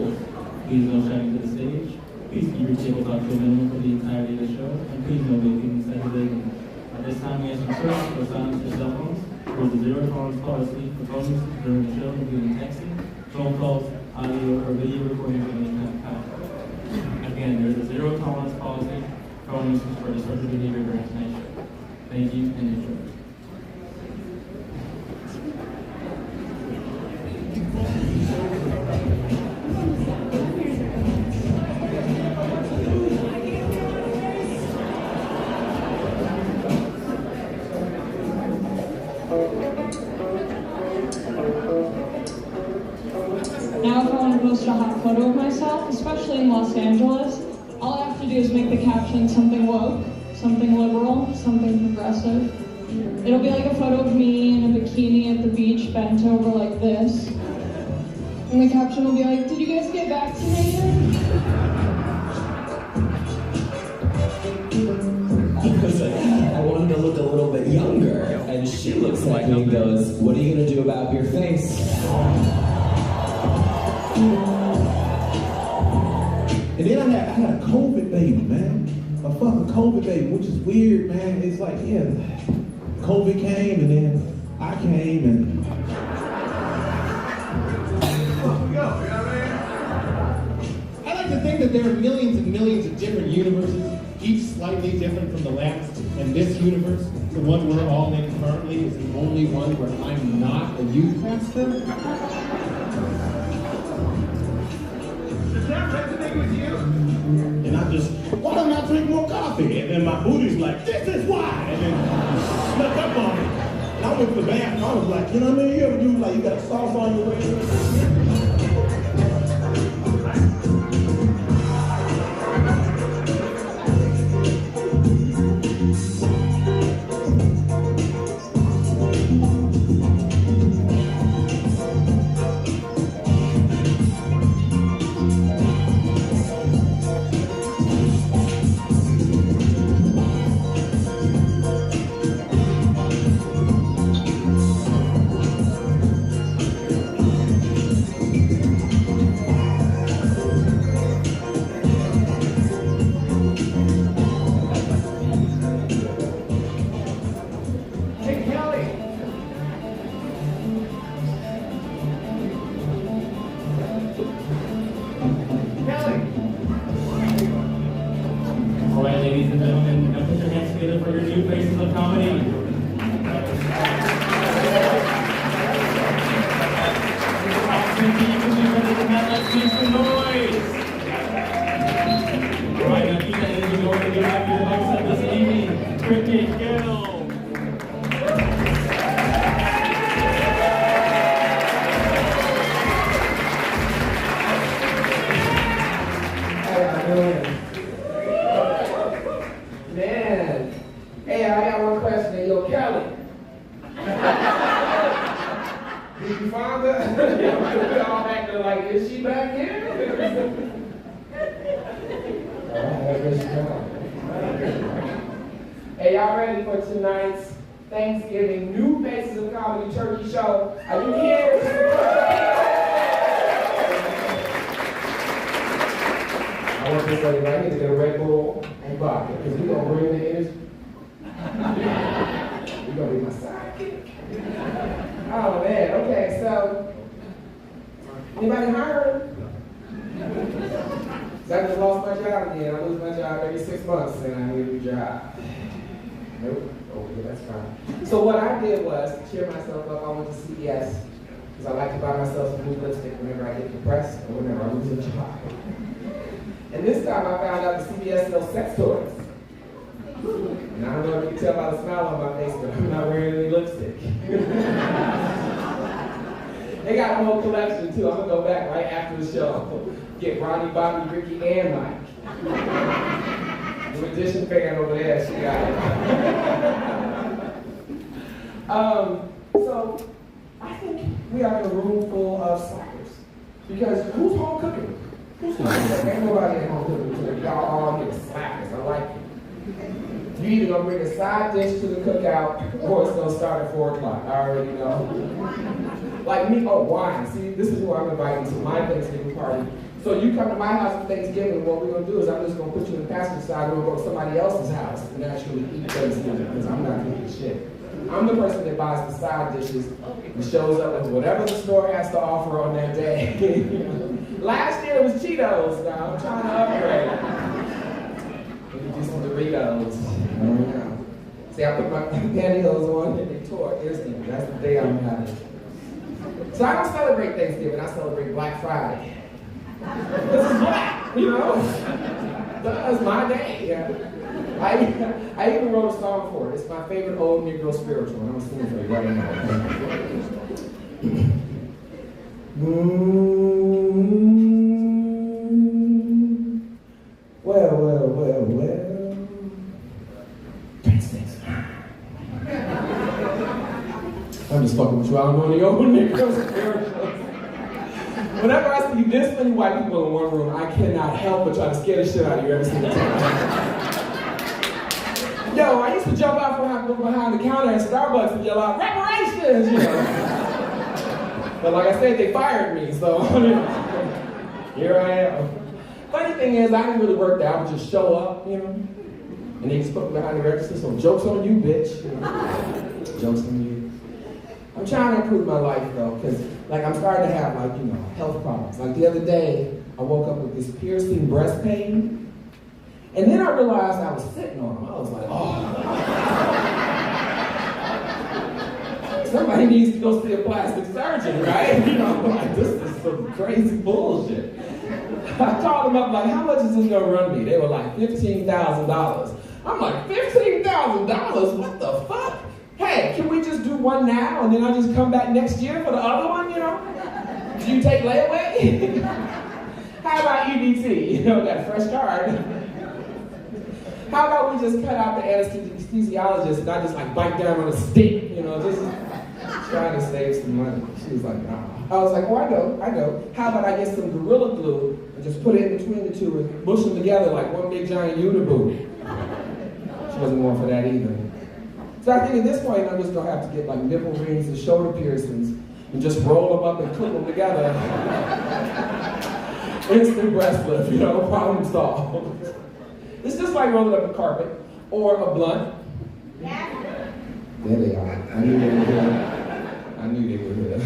rules. Please no shouting to the stage. Please keep your table talk to a minimum for the entirety of the show. And please no vaping inside the building. At this time, we ask you to or silence your cell phones. There's a zero tolerance policy for phone use during the show, including texting, phone calls, audio, or video recording of any kind. Again, there's a zero tolerance policy for phone use for disruptive behavior during tonight's show. Thank you and enjoy. Now if I want to post a hot photo of myself, especially in Los Angeles, all I have to do is make the caption something woke, something liberal, something progressive. It'll be like a photo of me in a bikini at the beach, bent over like this. And the caption will be like, did you guys get vaccinated? I wanted to look a little bit younger, and she looks at me and goes, what are you going to do about your face? And then I had a COVID baby, man. A fucking COVID baby, which is weird, man. It's like, yeah, COVID came and then I came and... I like to think that there are millions and millions of different universes, each slightly different from the last. And this universe, the one we're all in currently, is the only one where I'm not a youth pastor. Does that resonate with you? And I just, why don't I drink more coffee? And then my booty's like, this is why! And then snuck up on me. And I went to the bathroom, I was like, you know what I mean? You ever do like, you got sauce on your way? Hey, y'all ready for tonight's Thanksgiving New Faces of Comedy Turkey Show? Are you here? I want this lady right here to get a Red Bull and vodka, because we're going to bring the energy. You're going to be my sidekick. Oh, man. Okay, so, anybody hiring? So I just lost my job again. I lose my job every 6 months, and I need a new job. Nope. Okay, that's fine. So what I did was, to cheer myself up, I went to CVS, because I like to buy myself some new lipstick whenever I get depressed or whenever I lose a job. And this time I found out the CVS sells sex toys. And I don't know if you can tell by the smile on my face, but I'm not wearing any lipstick. They got a whole collection too. I'm gonna go back right after the show. Get Ronnie, Bobby, Ricky, and Mike. The magician fan over there, she got it. So I think we are in a room full of slackers. Because who's home cooking? Who's home cooking? Ain't nobody at home cooking. Y'all all here slackers. I like it. You either gonna bring a side dish to the cookout or it's gonna start at 4 o'clock. I already know. Like me, oh, wine. See, this is who I'm inviting to my Thanksgiving party. So you come to my house for Thanksgiving, what we're going to do is I'm just going to put you in the passenger side, we're going to go to somebody else's house and actually eat Thanksgiving, because I'm not cooking shit. I'm the person that buys the side dishes and shows up with whatever the store has to offer on that day. Last year it was Cheetos, now I'm trying to upgrade. Maybe do some Doritos. See, I put my pantyhose on and they tore instantly. That's the day I'm having. So I don't celebrate Thanksgiving, I celebrate Black Friday. This is black, you know? That's my day. Yeah. I even wrote a song for it. It's my favorite old Negro spiritual, and I'm going to sing it for you right now. Well. Princess. I'm just fucking with you. I don't know any old Negro spirituals. Whenever I see this many white people in one room, I cannot help but try to scare the shit out of you every single time. Yo, I used to jump out from behind the counter at Starbucks and yell out, reparations, you know. But like I said, they fired me, so here I am. Funny thing is, I didn't really work there. I would just show up, you know, and they just put me behind the register, so joke's on you, bitch. You know? Joke's on you. I'm trying to improve my life, though, because like I'm starting to have like, you know, health problems. Like the other day, I woke up with this piercing breast pain. And then I realized I was sitting on them. I was like, oh. Somebody needs to go see a plastic surgeon, right? You know, like this is some crazy bullshit. I called them up like, how much is this gonna run me? They were like, $15,000. I'm like, $15,000? What the fuck? Hey, can we just do one now and then I'll just come back next year for the other one, you know? Do you take layaway? How about EBT? You know, that fresh card. How about we just cut out the anesthesiologist and I just like bite down on a stick, you know, just trying to save some money. She was like, nah. I was like, oh, I know. How about I get some Gorilla Glue and just put it in between the two and mush them together like one big giant unibooty. She wasn't going for that either. So I think at this point, I'm just gonna have to get like nipple rings and shoulder piercings and just roll them up and clip them together. Instant breast lift, you know, problem solved. It's just like rolling up a carpet or a blunt. Yeah. There they are. I knew they were here.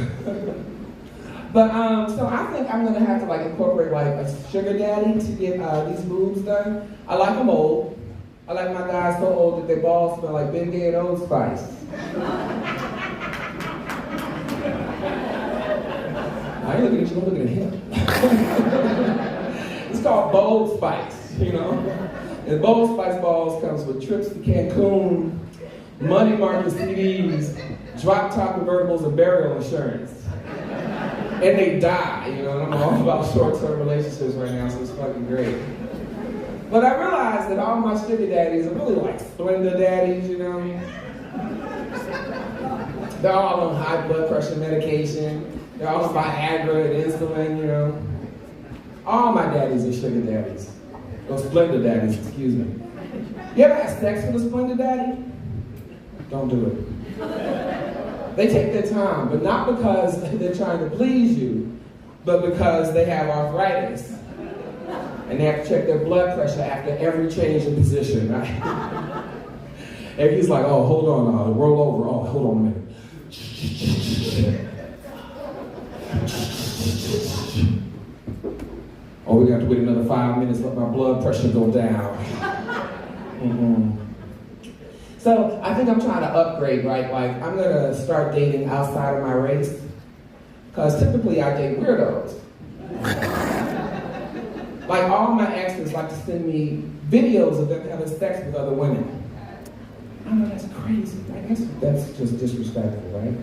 But so I think I'm gonna have to like incorporate like a sugar daddy to get these boobs done. I like them old. I like my guys so old that their balls smell like Ben Gay and Old Spice. I ain't looking at you, I'm looking at him. It's called Bold Spice, you know? And Bold Spice balls comes with trips to Cancun, money market CDs, drop top convertibles, and burial insurance. And they die, you know, and I'm all about short-term relationships right now, so it's fucking great. But I realized that all my sugar daddies are really like Splenda daddies, you know? They're all on high blood pressure medication. They're all on Viagra and insulin, you know? All my daddies are sugar daddies. Or Splenda daddies, excuse me. You ever had sex with a Splenda daddy? Don't do it. They take their time, but not because they're trying to please you, but because they have arthritis. And they have to check their blood pressure after every change in position, right? And he's like, oh, hold on, roll over. Oh, hold on a minute. Oh, we got to wait another 5 minutes, let my blood pressure go down. So I think I'm trying to upgrade, right? Like, I'm gonna start dating outside of my race, because typically I date weirdos. Like, all my exes like to send me videos of them having sex with other women. I know that's crazy, right? That's just disrespectful, right?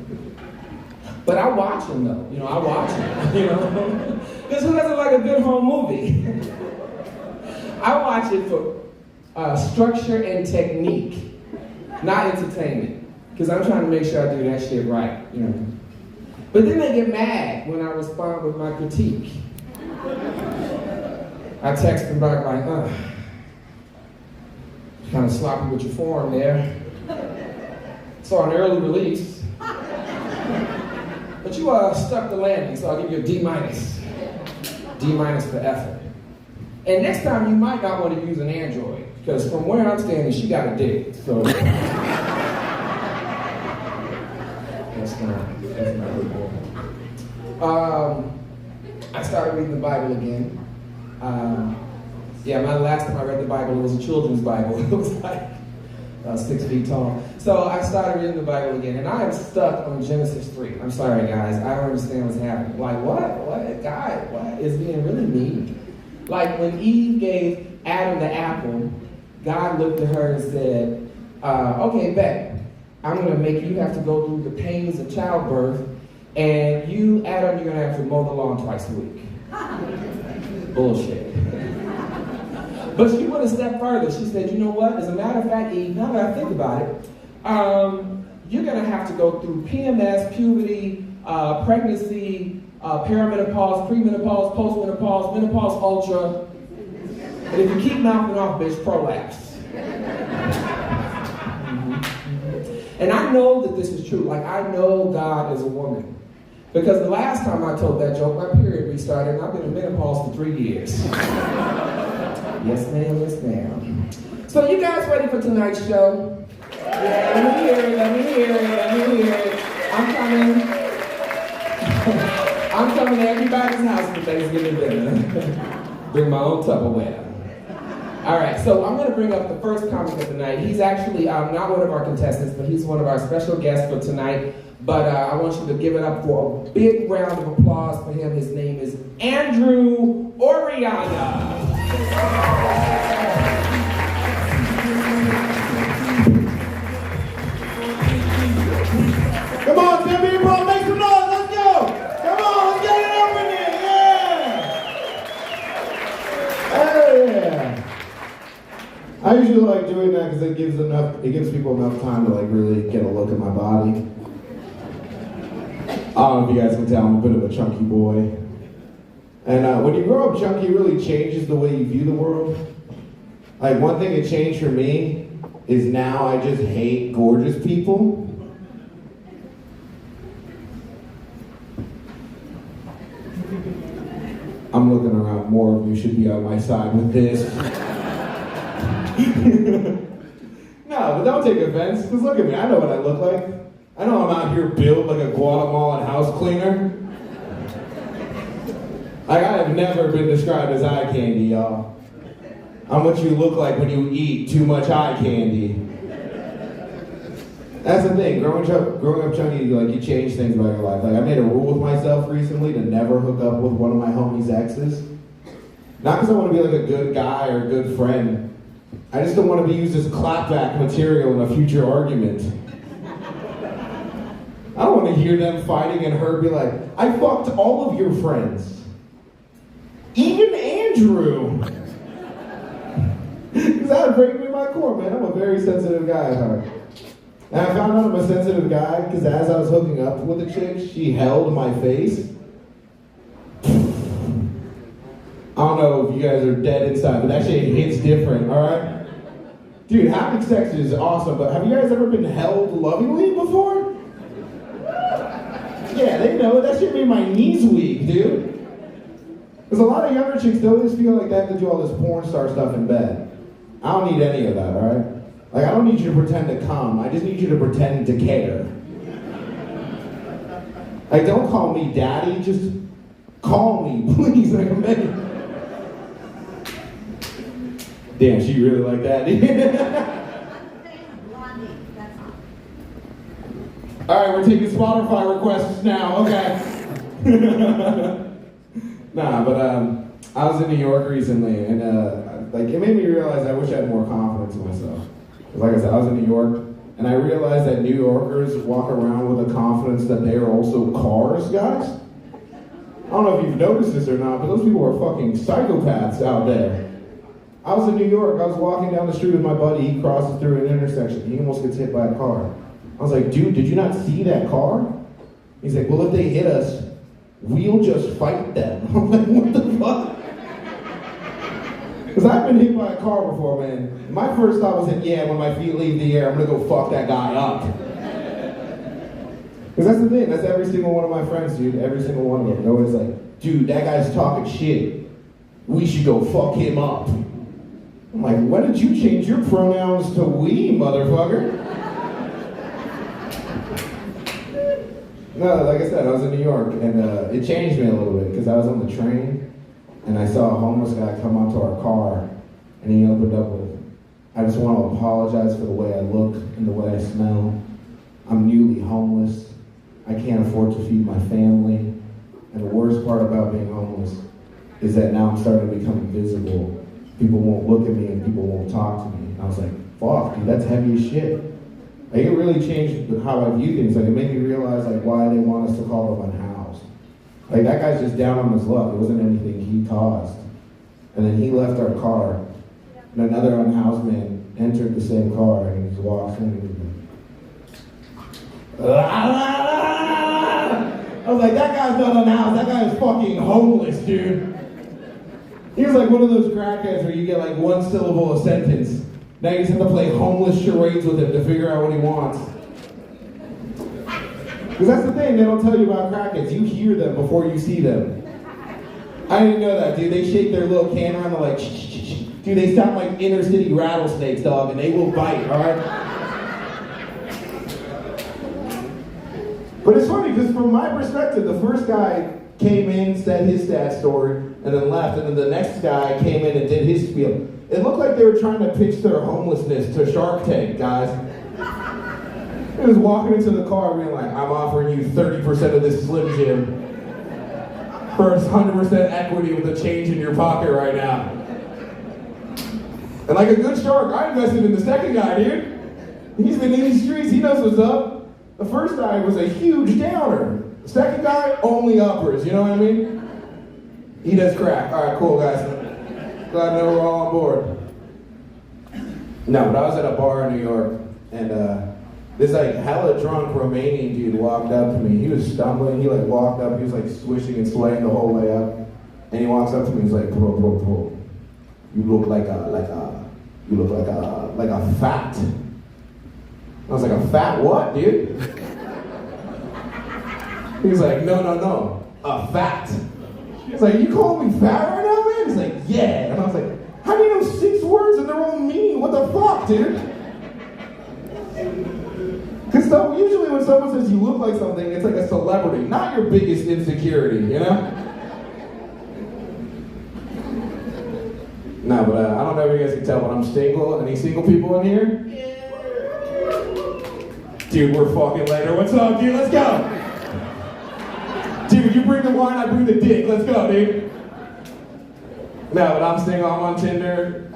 But I watch them though, you know, I watch them, you know? Because who doesn't like a good home movie? I watch it for structure and technique, not entertainment. Because I'm trying to make sure I do that shit right, you know? But then they get mad when I respond with my critique. I text them back like, kind of sloppy with your form there. So an early release. But you stuck the landing, so I'll give you a D-. D-. D- for effort. And next time you might not want to use an Android, because from where I'm standing, she got a dick. So that's not really cool. I started reading the Bible again. My last time I read the Bible, it was a children's Bible. It was like 6 feet tall. So I started reading the Bible again, and I am stuck on Genesis 3. I'm sorry, guys. I don't understand what's happening. Like, what? God, what is being really mean? Like, when Eve gave Adam the apple, God looked at her and said, okay, bet. I'm going to make you have to go through the pains of childbirth, and you, Adam, you're going to have to mow the lawn twice a week. Bullshit. But she went a step further. She said, you know what? As a matter of fact, Eve, now that I think about it, you're going to have to go through PMS, puberty, pregnancy, perimenopause, premenopause, postmenopause, menopause ultra. And if you keep mouthing off, bitch, prolapse. And I know that this is true. Like, I know God is a woman. Because the last time I told that joke, my period restarted, and I've been in menopause for 3 years. Yes, ma'am, yes, ma'am. So you guys ready for tonight's show? Yeah, let me hear it. I'm coming to everybody's house for Thanksgiving dinner. Bring my own Tupperware. All right, so I'm going to bring up the first comic of the night. He's actually not one of our contestants, but he's one of our special guests for tonight. But I want you to give it up for a big round of applause for him. His name is Andrew Oriana. Come on, Tempe, Improv, make some noise, let's go! Come on, let's get it up in here, yeah! I usually like doing that because it gives people enough time to like really get a look at my body. I don't know if you guys can tell, I'm a bit of a chunky boy. And when you grow up chunky, it really changes the way you view the world. Like, one thing that changed for me is now I just hate gorgeous people. I'm looking around, more of you should be on my side with this. No, but don't take offense, because look at me, I know what I look like. I know I'm out here built like a Guatemalan house cleaner. Like, I have never been described as eye candy, y'all. I'm what you look like when you eat too much eye candy. That's the thing, growing up chunky, like, you change things about your life. Like, I made a rule with myself recently to never hook up with one of my homies' exes. Not because I want to be like a good guy or a good friend. I just don't want to be used as clapback material in a future argument. I don't want to hear them fighting and her be like, I fucked all of your friends. Even Andrew. Because that would break me in my core, man. I'm a very sensitive guy at heart. And I found out I'm a sensitive guy because as I was hooking up with a chick, she held my face. I don't know if you guys are dead inside, but that shit hits different, alright? Dude, having sex is awesome, but have you guys ever been held lovingly before? Yeah, they know. That shit made my knees weak, dude. Because a lot of younger chicks, they always feel like they have to do all this porn star stuff in bed. I don't need any of that, alright? Like, I don't need you to pretend to come. I just need you to pretend to care. Like, don't call me daddy, just call me, please, like I'm begging. Damn, she really like that. Alright, we're taking Spotify requests now, okay. Nah, but I was in New York recently, and like, it made me realize I wish I had more confidence in myself. Like I said, I was in New York, and I realized that New Yorkers walk around with a confidence that they are also cars, guys. I don't know if you've noticed this or not, but those people are fucking psychopaths out there. I was in New York, I was walking down the street with my buddy, he crosses through an intersection, he almost gets hit by a car. I was like, dude, did you not see that car? He's like, well, if they hit us, we'll just fight them. I'm like, what the fuck? Because I've been hit by a car before, man. My first thought was that, yeah, when my feet leave the air, I'm gonna go fuck that guy up. Because that's the thing, that's every single one of my friends, dude. Every single one of them. They're always like, dude, that guy's talking shit. We should go fuck him up. I'm like, when did you change your pronouns to we, motherfucker? No, like I said, I was in New York, and it changed me a little bit, because I was on the train, and I saw a homeless guy come onto our car, and he opened up with, I just want to apologize for the way I look and the way I smell. I'm newly homeless. I can't afford to feed my family. And the worst part about being homeless is that now I'm starting to become invisible. People won't look at me and people won't talk to me. And I was like, fuck, dude, that's heavy as shit. Like, it really changed how I view things. Like, it made me realize, like, why they want us to call them unhoused. Like, that guy's just down on his luck. It wasn't anything he caused. And then he left our car, and another unhoused man entered the same car, and he just walks in and he's like, I was like, that guy's not unhoused, that guy is fucking homeless, dude. He was like one of those crackheads where you get like one syllable a sentence. Now you just have to play homeless charades with him to figure out what he wants. Because that's the thing, they don't tell you about crackheads. You hear them before you see them. I didn't know that, dude. They shake their little can around, they're like, shh. Dude, they sound like inner city rattlesnakes, dog, and they will bite, alright? But it's funny, because from my perspective, the first guy came in, said his sad story, and then left, and then the next guy came in and did his spiel. It looked like they were trying to pitch their homelessness to Shark Tank, guys. He was walking into the car being like, I'm offering you 30% of this Slim Jim for 100% equity with a change in your pocket right now. And like a good shark, I invested in the second guy, dude. He's been in these streets, he knows what's up. The first guy was a huge downer. The second guy, only uppers, you know what I mean? He does crack. All right, cool, guys. Glad to know we're all on board. No, but I was at a bar in New York, and this like hella drunk Romanian dude walked up to me. He was stumbling. He like walked up. He was like swishing and swaying the whole way up. And he walks up to me. He's like, bro. You look like a fat. I was like, a fat what, dude? He was like, no, a fat. He's like, you calling me fat right now, man? He's like, yeah. And I was like, how do you know 6 words and they're all meaning? What the fuck, dude? Because usually when someone says you look like something, it's like a celebrity, not your biggest insecurity, you know? No, but I don't know if you guys can tell, but I'm single. Any single people in here? Dude, we're fucking later. What's up, dude? Let's go. Dude, you bring the wine, I bring the dick. Let's go, dude. No, but I'm single. I'm on Tinder.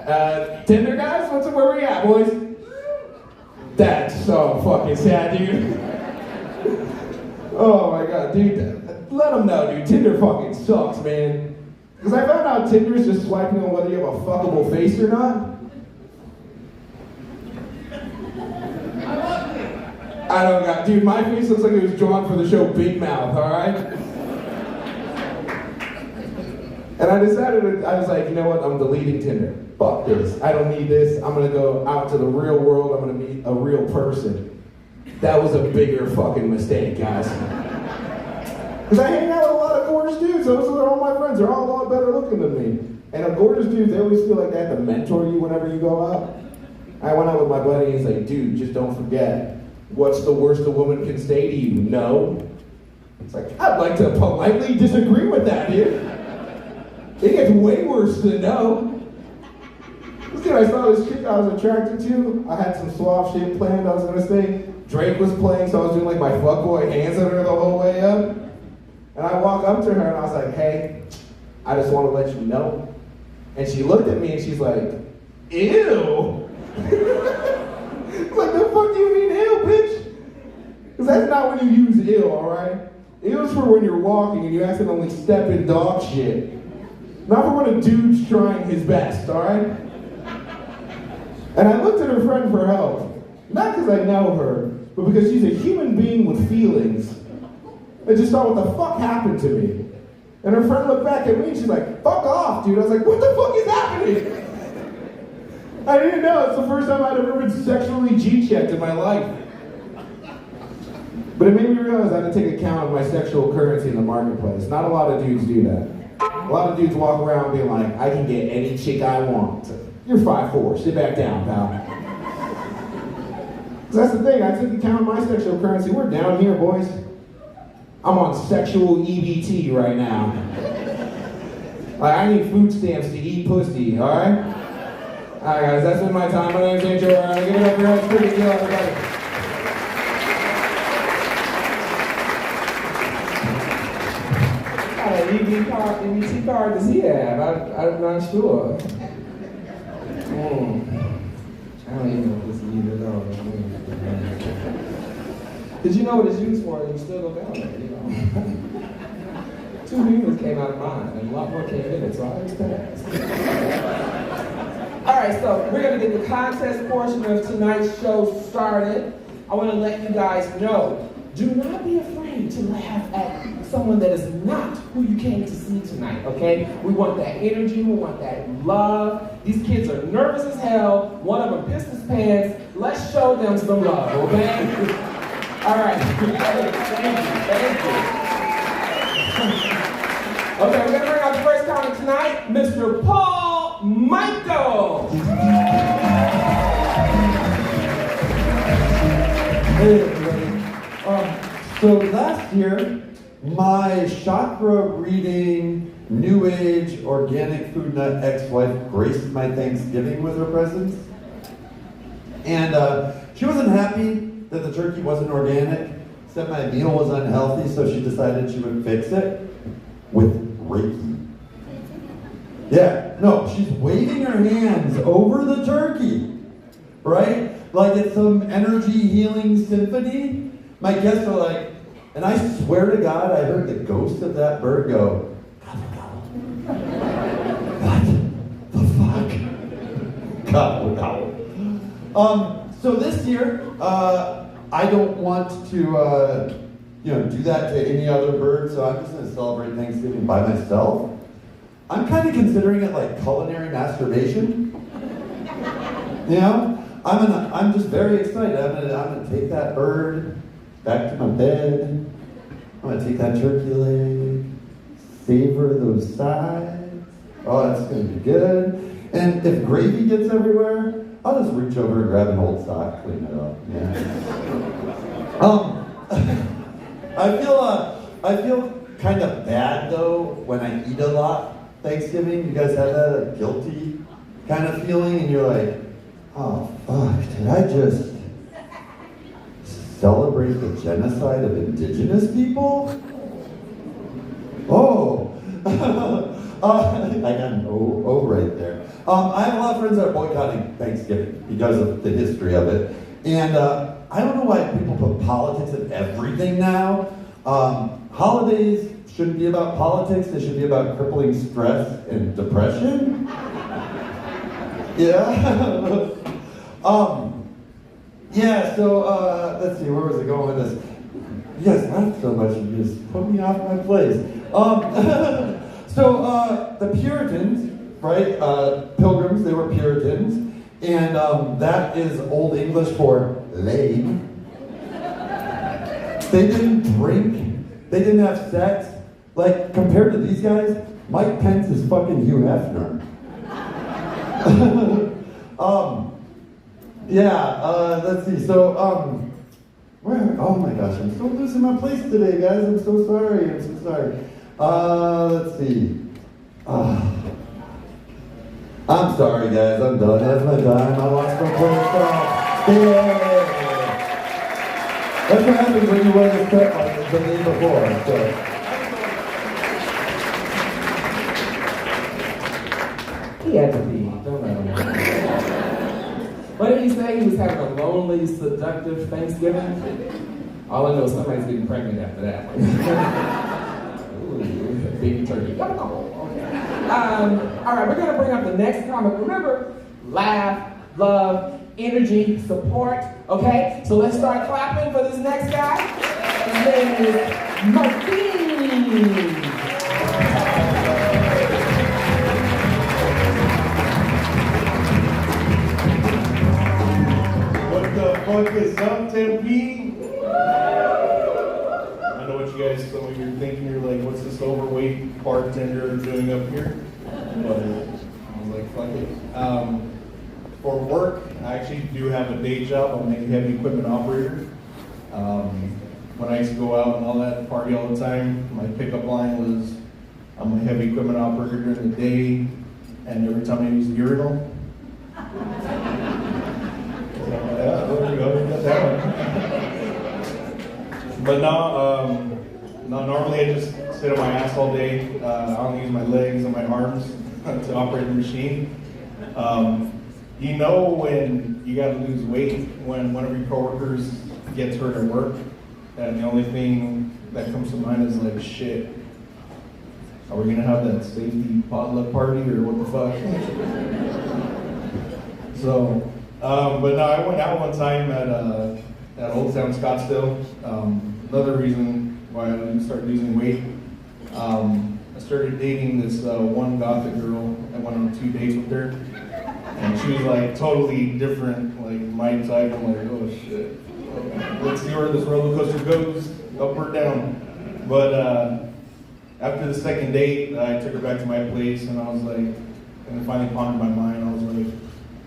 Tinder, guys? Where we at, boys? That's so fucking sad, dude. Oh my god, dude. Let them know, dude. Tinder fucking sucks, man. Because I found out Tinder is just swiping on whether you have a fuckable face or not. I don't got, dude, my face looks like it was drawn for the show Big Mouth, alright? And I decided, I was like, you know what, I'm deleting Tinder. Fuck this, I don't need this, I'm gonna go out to the real world, I'm gonna meet a real person. That was a bigger fucking mistake, guys. Because I hang out with a lot of gorgeous dudes, those are all my friends, they're all a lot better looking than me. And the gorgeous dudes, they always feel like they have to mentor you whenever you go out. I went out with my buddy and he's like, dude, just don't forget. What's the worst a woman can say to you? No. It's like, I'd like to politely disagree with that, dude. It gets way worse than no. This dude, I saw this chick I was attracted to. I had some suave shit planned, I was gonna say. Drake was playing, so I was doing like my fuckboy hands on her the whole way up. And I walk up to her and I was like, hey, I just want to let you know. And she looked at me and she's like, ew. Like, the fuck do you mean ew, bitch? Because that's not when you use ew, alright? Ew is for when you're walking and you accidentally step in dog shit. Not for when a dude's trying his best, alright? And I looked at her friend for help. Not because I know her, but because she's a human being with feelings. I just thought, what the fuck happened to me? And her friend looked back at me and she's like, fuck off, dude. I was like, what the fuck is happening? I didn't know. It's the first time I'd ever been sexually G-checked in my life. But it made me realize I had to take account of my sexual currency in the marketplace. Not a lot of dudes do that. A lot of dudes walk around being like, I can get any chick I want. You're 5'4", sit back down, pal. So that's the thing, I took account of my sexual currency. We're down here, boys. I'm on sexual EBT right now. Like, I need food stamps to eat pussy, alright? Alright guys, that's been my time. My name's Andrew. Give it up for us. Pretty deal, everybody. EBT card does he have? I'm not sure. I don't even know if this is either though. Did you know what it's used for and you still go down there, you know? 2 humans came out of mine and a lot more came in it, so I was passed. Alright, so we're gonna get the contest portion of tonight's show started. I wanna let you guys know, do not be afraid to laugh at someone that is not who you came to see tonight, okay? We want that energy, we want that love. These kids are nervous as hell. One of them pissed his pants. Let's show them some love, okay? All right. Thank you. Okay, we're gonna bring out the first comic tonight, Mr. Paul Michael. Hey everybody. So last year, my chakra reading, new age, organic food nut ex-wife graced my Thanksgiving with her presence. And she wasn't happy that the turkey wasn't organic, said my meal was unhealthy, so she decided she would fix it with Reiki. Yeah, no, she's waving her hands over the turkey, right? Like it's some energy healing symphony. My guests are like, and I swear to God, I heard the ghost of that bird go, what the fuck? Gobble, gobble. So this year, I don't want to, do that to any other bird, so I'm just going to celebrate Thanksgiving by myself. I'm kind of considering it like culinary masturbation. You know, I'm just very excited. I'm gonna take that bird back to my bed. I'm gonna take that turkey leg, savor those sides. Oh, that's gonna be good. And if gravy gets everywhere, I'll just reach over and grab an old sock, clean it up. Yeah. I feel kind of bad though when I eat a lot Thanksgiving. You guys have that guilty kind of feeling, and you're like, oh fuck, did I just celebrate the genocide of indigenous people? Oh, I got an O right there. I have a lot of friends that are boycotting Thanksgiving because of the history of it. And I don't know why people put politics in everything now. Holidays shouldn't be about politics, they should be about crippling stress and depression. Yeah. Let's see, where was I going with this? You guys laugh so much, you just put me off my place. The Puritans, right? Pilgrims, they were Puritans, and that is Old English for lame. They didn't drink, they didn't have sex. Like, compared to these guys, Mike Pence is fucking Hugh Hefner. Let's see. Oh my gosh, I'm so losing my place today, guys. I'm so sorry. Let's see. I'm sorry, guys. I'm done. That's my time. I lost my place. That's what happens when you wear this cut like the day before. So. He had to be. Don't let him. What did he say? He was having a lonely, seductive Thanksgiving? All I know is somebody's getting pregnant after that. Ooh, baby turkey. Okay. All right, we're going to bring up the next comic. Remember, laugh, love, energy, support. Okay? So let's start clapping for this next guy. His name is Martin. What the fuck is up, Tempe? bartender doing up here, but I was like, fuck it. For work, I actually do have a day job. I'm a heavy equipment operator. When I used to go out and all that, party all the time, my pickup line was, I'm a heavy equipment operator during the day, and every time I use the urinal. Yeah, there we go, we got that one. But no, normally I just sit on my ass all day. I only use my legs and my arms to operate the machine. You know when you gotta lose weight, when one of your coworkers gets hurt at work, and the only thing that comes to mind is like, shit, are we gonna have that safety potluck party or what the fuck? So, but no, I went out one time at Old Town Scottsdale. Another reason why I didn't start losing weight. I started dating this one gothic girl. I went on 2 dates with her. And she was like totally different, like my type. I'm like, oh shit. Let's see where this roller coaster goes, up or down. But after the second date, I took her back to my place, and I was like, and it finally pondered my mind. I was like,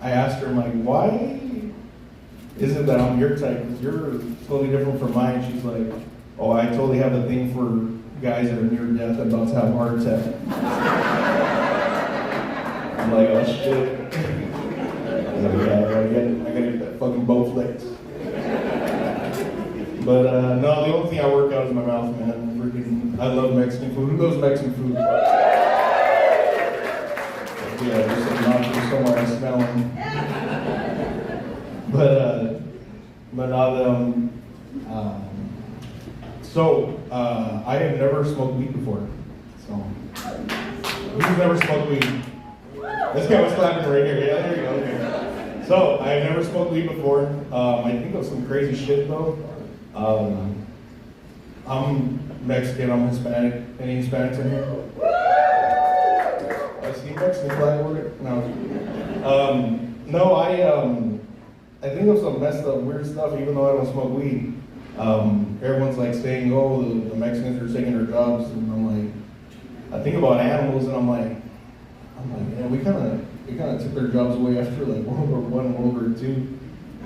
I asked her, I'm like, why is it that I'm your type? Because you're totally different from mine. She's like, oh, I totally have a thing for guys that are near death, about to have a heart attack. I'm like, oh shit. I gotta get that fucking bow flicked. But no, the only thing I work out is my mouth, man. Freaking, I love Mexican food. Who loves Mexican food? Yeah, there's some nachos somewhere I smell them. So I have never smoked weed before. So who's never smoked weed? This guy was clapping right here. Yeah, there you go. Okay. So I've never smoked weed before. I think of some crazy shit though. I'm Mexican. I'm Hispanic. Any Hispanics in here? I see Mexican flag over it. No, I think of some messed up weird stuff. Even though I don't smoke weed, everyone's like saying, "Oh, the Mexicans are taking their jobs," and I'm like, I think about animals, and I'm like, man, we kind of took their jobs away after like World War I and World War II.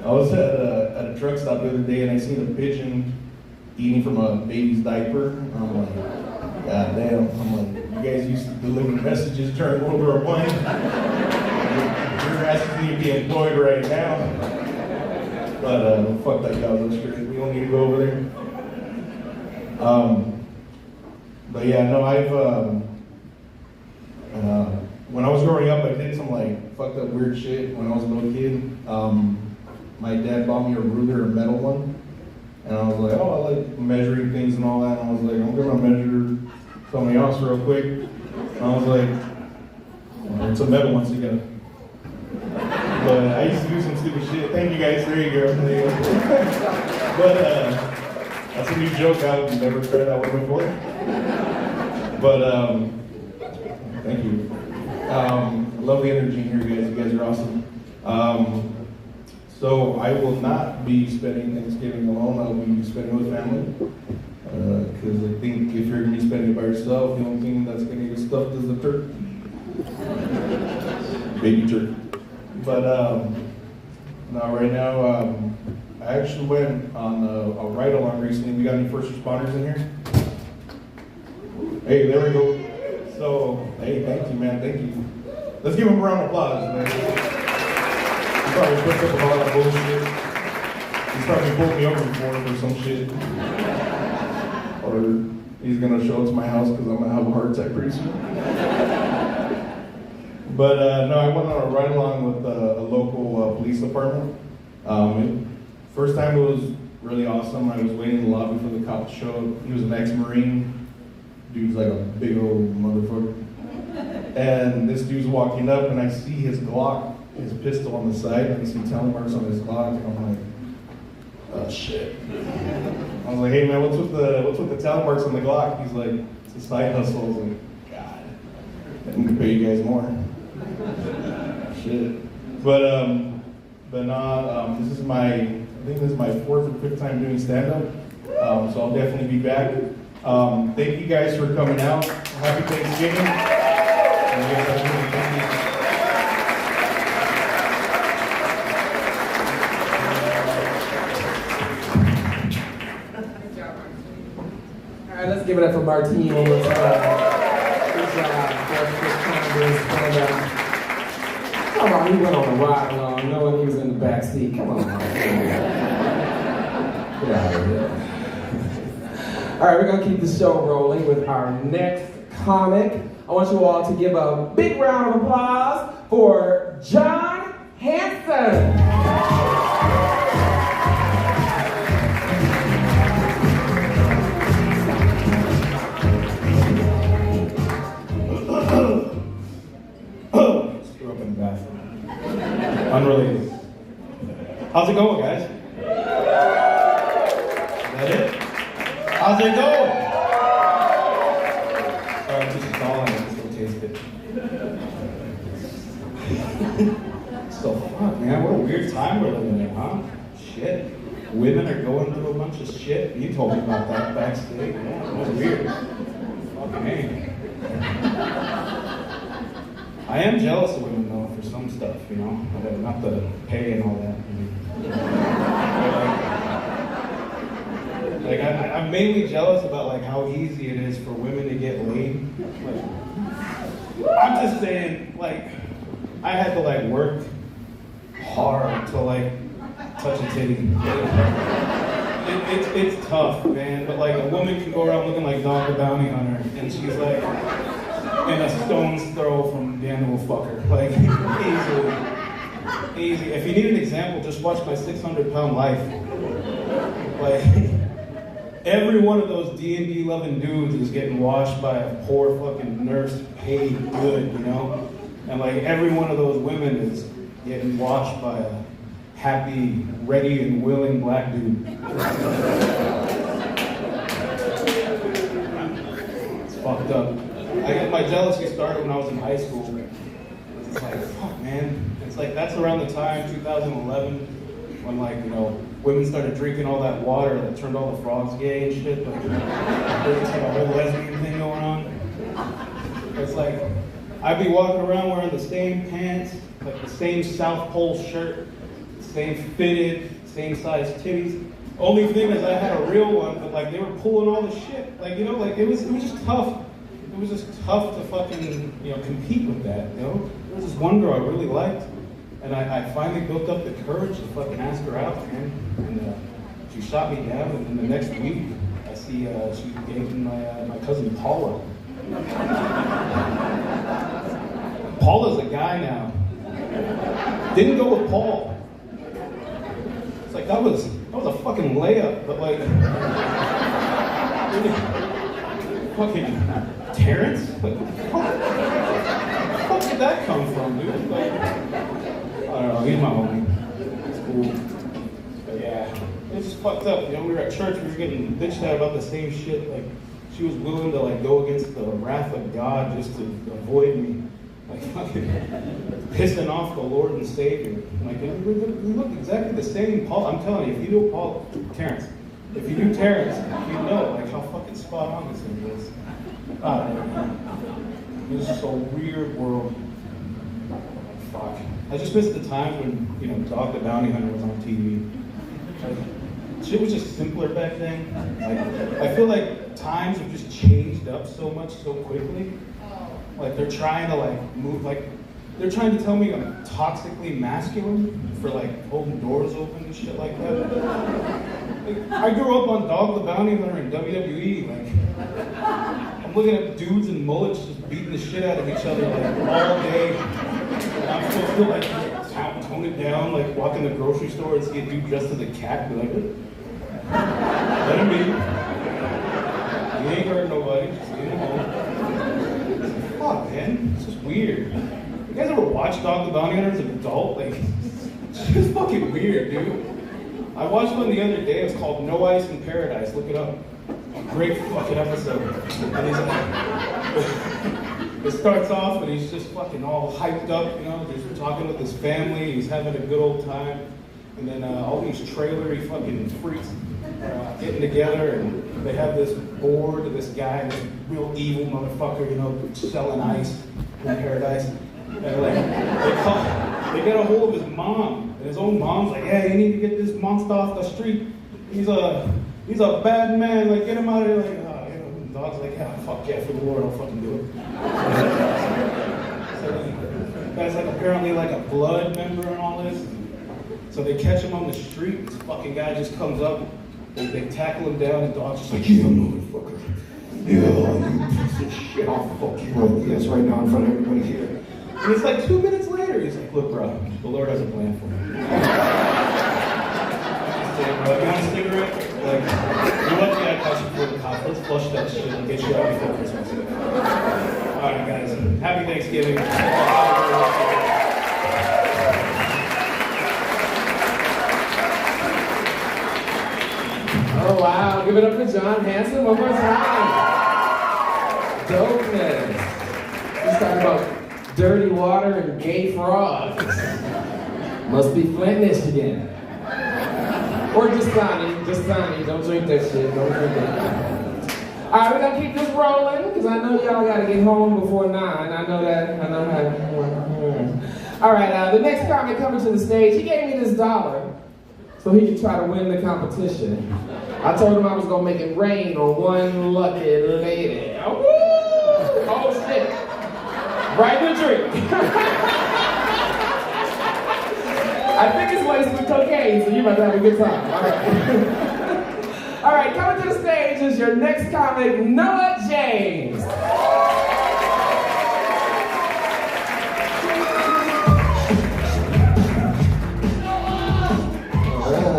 I was at a truck stop the other day, and I seen a pigeon eating from a baby's diaper. And I'm like, God damn. I'm like, you guys used to deliver messages during World War I. Your asses need to be employed right now. But fuck that Gaza Strip. We don't need to go over there. But yeah, no, when I was growing up, I did some like fucked up weird shit when I was a little kid. My dad bought me a ruler, a metal one, and I was like, oh, I like measuring things and all that. And I was like, I'm gonna measure something else real quick. And I was like, well, it's a metal one, so you gotta. But I used to do some stupid shit. Thank you guys. There you go. There you go. But that's a new joke. I've never tried that one before. But thank you. Love the energy here, you guys. You guys are awesome. So I will not be spending Thanksgiving alone. I'll be spending with family. Because I think if you're going to be spending it by yourself, the only thing that's going to get stuffed is the turkey. Baby turkey. But no, right now, I actually went on a ride-along recently. We got any first responders in here? Hey, there we go. So, hey, thank you, man. Thank you. Let's give him a round of applause, man. He probably puts up a lot of bullshit. He's probably pulled me over before for some shit. Or he's gonna show up to my house because I'm gonna have a heart attack pretty soon. But no, I went on a ride along with a local police department. First time it was really awesome. I was waiting in the lobby for the cop to show up. He was an ex-Marine. Dude's like a big old motherfucker. And this dude's walking up, and I see his Glock, his pistol on the side, and I see tally marks on his Glock, and I'm like, oh shit. I was like, hey man, what's with the tally marks on the Glock? He's like, it's a side hustle. I was like, God, I can pay you guys more. Shit. But nah, this is I think this is my 4th or 5th time doing stand-up. So I'll definitely be back. Thank you guys for coming out. Happy Thanksgiving. And you guys have a good weekend. All right, let's give it up for Martine one more time. Good job. Come on, he went on a ride along knowing he was in the back seat. Come on, Martine. Get out of here. All right, we're going to keep the show rolling with our next comic. I want you all to give a big round of applause for John Hanson. Screw up in the bathroom. Unrelated. How's it going, guys? Is that it? How's it going? Sorry, I'm just stalling. I can still taste it. So fuck, man. What a weird time we're living in, huh? Shit. Women are going through a bunch of shit. You told me about that backstage. Yeah, it was weird. Fucking hey. I am jealous of women though for some stuff, you know, not the pay and all that. Like I'm mainly jealous about like how easy it is for women to get laid. Like, I'm just saying, like, I had to like work hard to like touch a titty. It's tough, man. But like a woman can go around looking like Dog the Bounty Hunter, and she's like in a stone's throw from the animal fucker. Like, easy. If you need an example, just watch my 600-pound life. Like, every one of those D&D loving dudes is getting washed by a poor fucking nurse, paid good, you know? And like, every one of those women is getting washed by a happy, ready and willing black dude. It's fucked up. My jealousy started when I was in high school. It's like, fuck, man. It's like, that's around the time, 2011, when like, you know, women started drinking all that water that turned all the frogs gay and shit. Like, there's like a whole lesbian thing going on. It's like, I'd be walking around wearing the same pants, like the same South Pole shirt, same fitted, same size titties. Only thing is I had a real one, but like they were pulling all the shit. Like, you know, like it was just tough. It was just tough to fucking, you know, compete with that, you know? There was this one girl I really liked, and I finally built up the courage to fucking ask her out, man. And she shot me down, and then the next week, I see she's dating my cousin Paula. Paula's a guy now. Didn't go with Paul. It's like, that was a fucking layup, but like, fucking Terrence? Like, where the fuck did that come from, dude? Like, I don't know, he's my homie. It's cool. But yeah, it's just fucked up. You know, we were at church, we were getting bitched at about the same shit. Like, she was willing to like go against the wrath of God just to avoid me. Like, fucking pissing off the Lord and Savior. Like, we look exactly the same. Paul, I'm telling you, if you do Paul, Terrence, if you do Terrence, you know like how fucking spot on this thing is. It's just a weird world. Fuck. I just miss the times when, you know, Dog the Bounty Hunter was on TV. Like, shit was just simpler back then. Like, I feel like times have just changed up so much so quickly. Like, they're trying to like move, like, they're trying to tell me I'm toxically masculine for like holding doors open and shit like that. Like, I grew up on Dog the Bounty Hunter and WWE. Like, I'm looking at dudes and mullets just beating the shit out of each other like all day. And I'm supposed to like tone it down, like walk in the grocery store and see a dude dressed as a cat, be like, let him be. He ain't hurt nobody, just leave him alone. Fuck, man, it's just weird. You guys ever watch Dog the Bounty Hunter as an adult? Like, it's just fucking weird, dude. I watched one the other day, it's called No Ice in Paradise, look it up. Great fucking episode. And he's like, it starts off and he's just fucking all hyped up, you know, just talking with his family, he's having a good old time. And then all these trailery fucking freaks getting together and they have this board of this guy, this real evil motherfucker, you know, selling ice in paradise. And like, they get a hold of his mom, and his own mom's like, "Hey, you need to get this monster off the street. He's a bad man. Like, get him out of here." Like, you know, the dog's like, "Yeah, fuck yeah, for the Lord, I'll fucking do it." So the guy's like apparently like a blood member and all this. So they catch him on the street. This fucking guy just comes up. They tackle him down, and the dog's just like, "Yeah, motherfucker. Yeah, you piece of shit. I'll fuck you up. Yes, right now in front of everybody here." And it's like 2 minutes later, he's like, "Look, bro, the Lord has a plan for me." Say, bro, you want a cigarette? Like, you're lucky I caught you for the cop. Let's flush that shit and get you out before Christmas. Alright, guys. Happy Thanksgiving. Oh wow, give it up for John Hanson one more time. Dopeness. He's talking about dirty water and gay frogs. Must be Flint, Michigan. Or just Donnie, don't drink that shit, don't drink that. Alright, we're gonna keep this rolling, because I know y'all gotta get home before 9. I know that. Alright, the next comic coming to the stage, he gave me this $1 so he could try to win the competition. I told him I was gonna make it rain on one lucky lady. Oh shit. Right in the drink. I think it's laced with cocaine, so you might have a good time. All right. All right, coming to the stage is your next comic, Noah James. All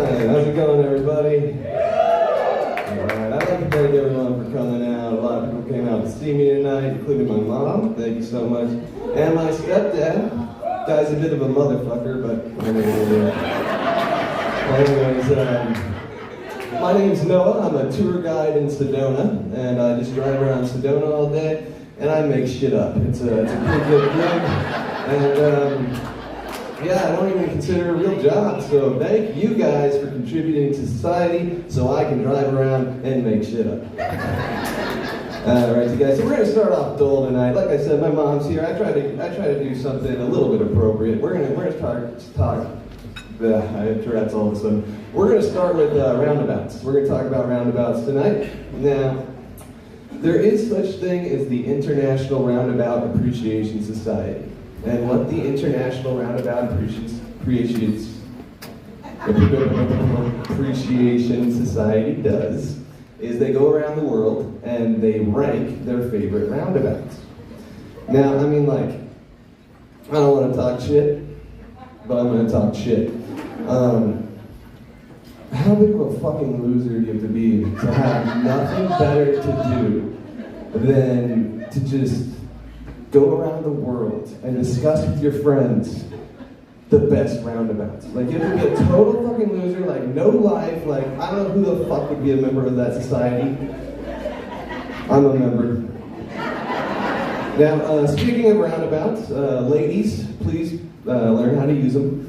right, how's it going, everybody? All right, I'd like to thank everyone for coming out. A lot of people came out to see me tonight, including my mom. Thank you so much. And my stepdad. Guy's a bit of a motherfucker, but anyways, my name's Noah. I'm a tour guide in Sedona, and I just drive around Sedona all day, and I make shit up. It's a pretty good gig, and yeah, I don't even consider it a real job, so thank you guys for contributing to society so I can drive around and make shit up. Alright, you guys, so we're going to start off dull tonight. Like I said, my mom's here. I try to do something a little bit appropriate. We're gonna talk I have Tourette's all of a sudden. We're going to start with roundabouts. We're going to talk about roundabouts tonight. Now, there is such thing as the International Roundabout Appreciation Society. And what the International Roundabout Appreciation Society does is they go around the world and they rank their favorite roundabouts. Now, I mean, like, I don't want to talk shit, but I'm going to talk shit. How big of a fucking loser do you have to be to have nothing better to do than to just go around the world and discuss with your friends the best roundabouts? Like, you have to be a total fucking loser, like, no life, like, I don't know who the fuck would be a member of that society. I'm a member. Now, speaking of roundabouts, ladies, please learn how to use them.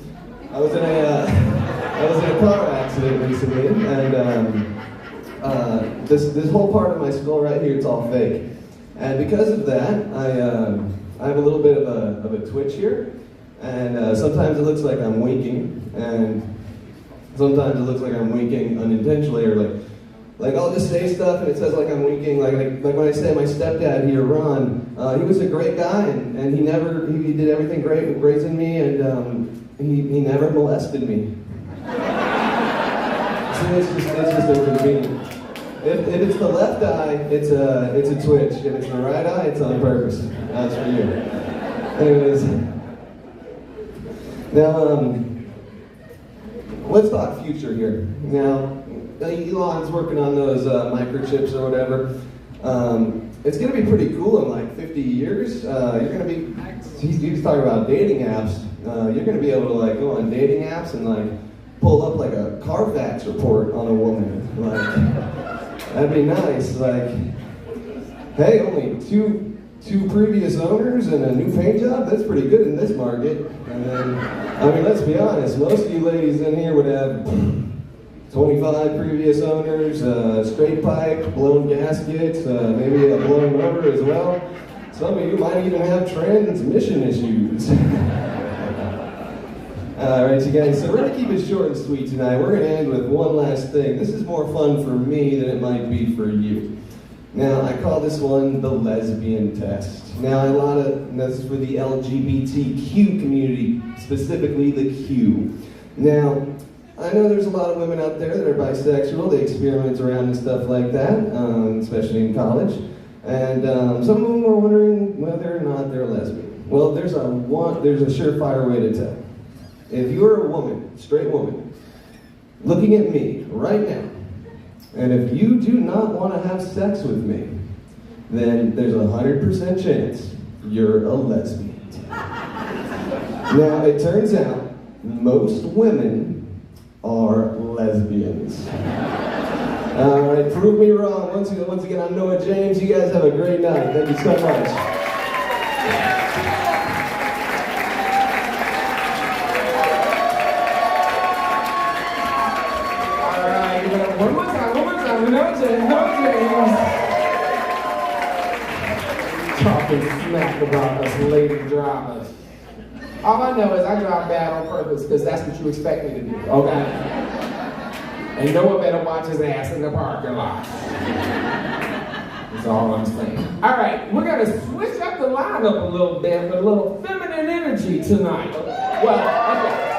I was in a car accident recently, and this whole part of my skull right here, it's all fake. And because of that, I have a little bit of a twitch here, and sometimes it looks like I'm winking, and sometimes it looks like I'm winking unintentionally, or like I'll just say stuff and it says like I'm winking, like when I say my stepdad here, Ron, he was a great guy, and he did everything great with raising me, and he never molested me. So it's just inconvenient. If it's the left eye, it's a twitch. If it's the right eye, it's on purpose. That's for you. Anyways, now let's talk future here. Now, Elon's working on those microchips or whatever. It's going to be pretty cool in like 50 years. You're going to be. He's talking about dating apps. You're going to be able to like go on dating apps and like pull up like a Carfax report on a woman. Like, that'd be nice. Like, hey, only two previous owners and a new paint job? That's pretty good in this market. And then, I mean, let's be honest, most of you ladies in here would have 25 previous owners, straight pipe, blown gaskets, maybe a blown motor as well. Some of you might even have transmission issues. All right, you guys, so we're going to keep it short and sweet tonight. We're going to end with one last thing. This is more fun for me than it might be for you. Now, I call this one the lesbian test. Now, this is for the LGBTQ community, specifically the Q. Now, I know there's a lot of women out there that are bisexual. They experiment around and stuff like that, especially in college. And some of them are wondering whether or not they're lesbian. Well, there's a surefire way to tell. If you're a woman, straight woman, looking at me right now, and if you do not want to have sex with me, then there's a 100% chance you're a lesbian. Now, it turns out most women are lesbians. All right, prove me wrong. Once again, I'm Noah James. You guys have a great night. Thank you so much. One more time, no James. Talking smack about us lady drivers. All I know is I drive bad on purpose because that's what you expect me to do, okay? And no one better watch his ass in the parking lot. That's all I'm saying. All right, we're gonna switch up the lineup a little bit with a little feminine energy tonight. Well, okay.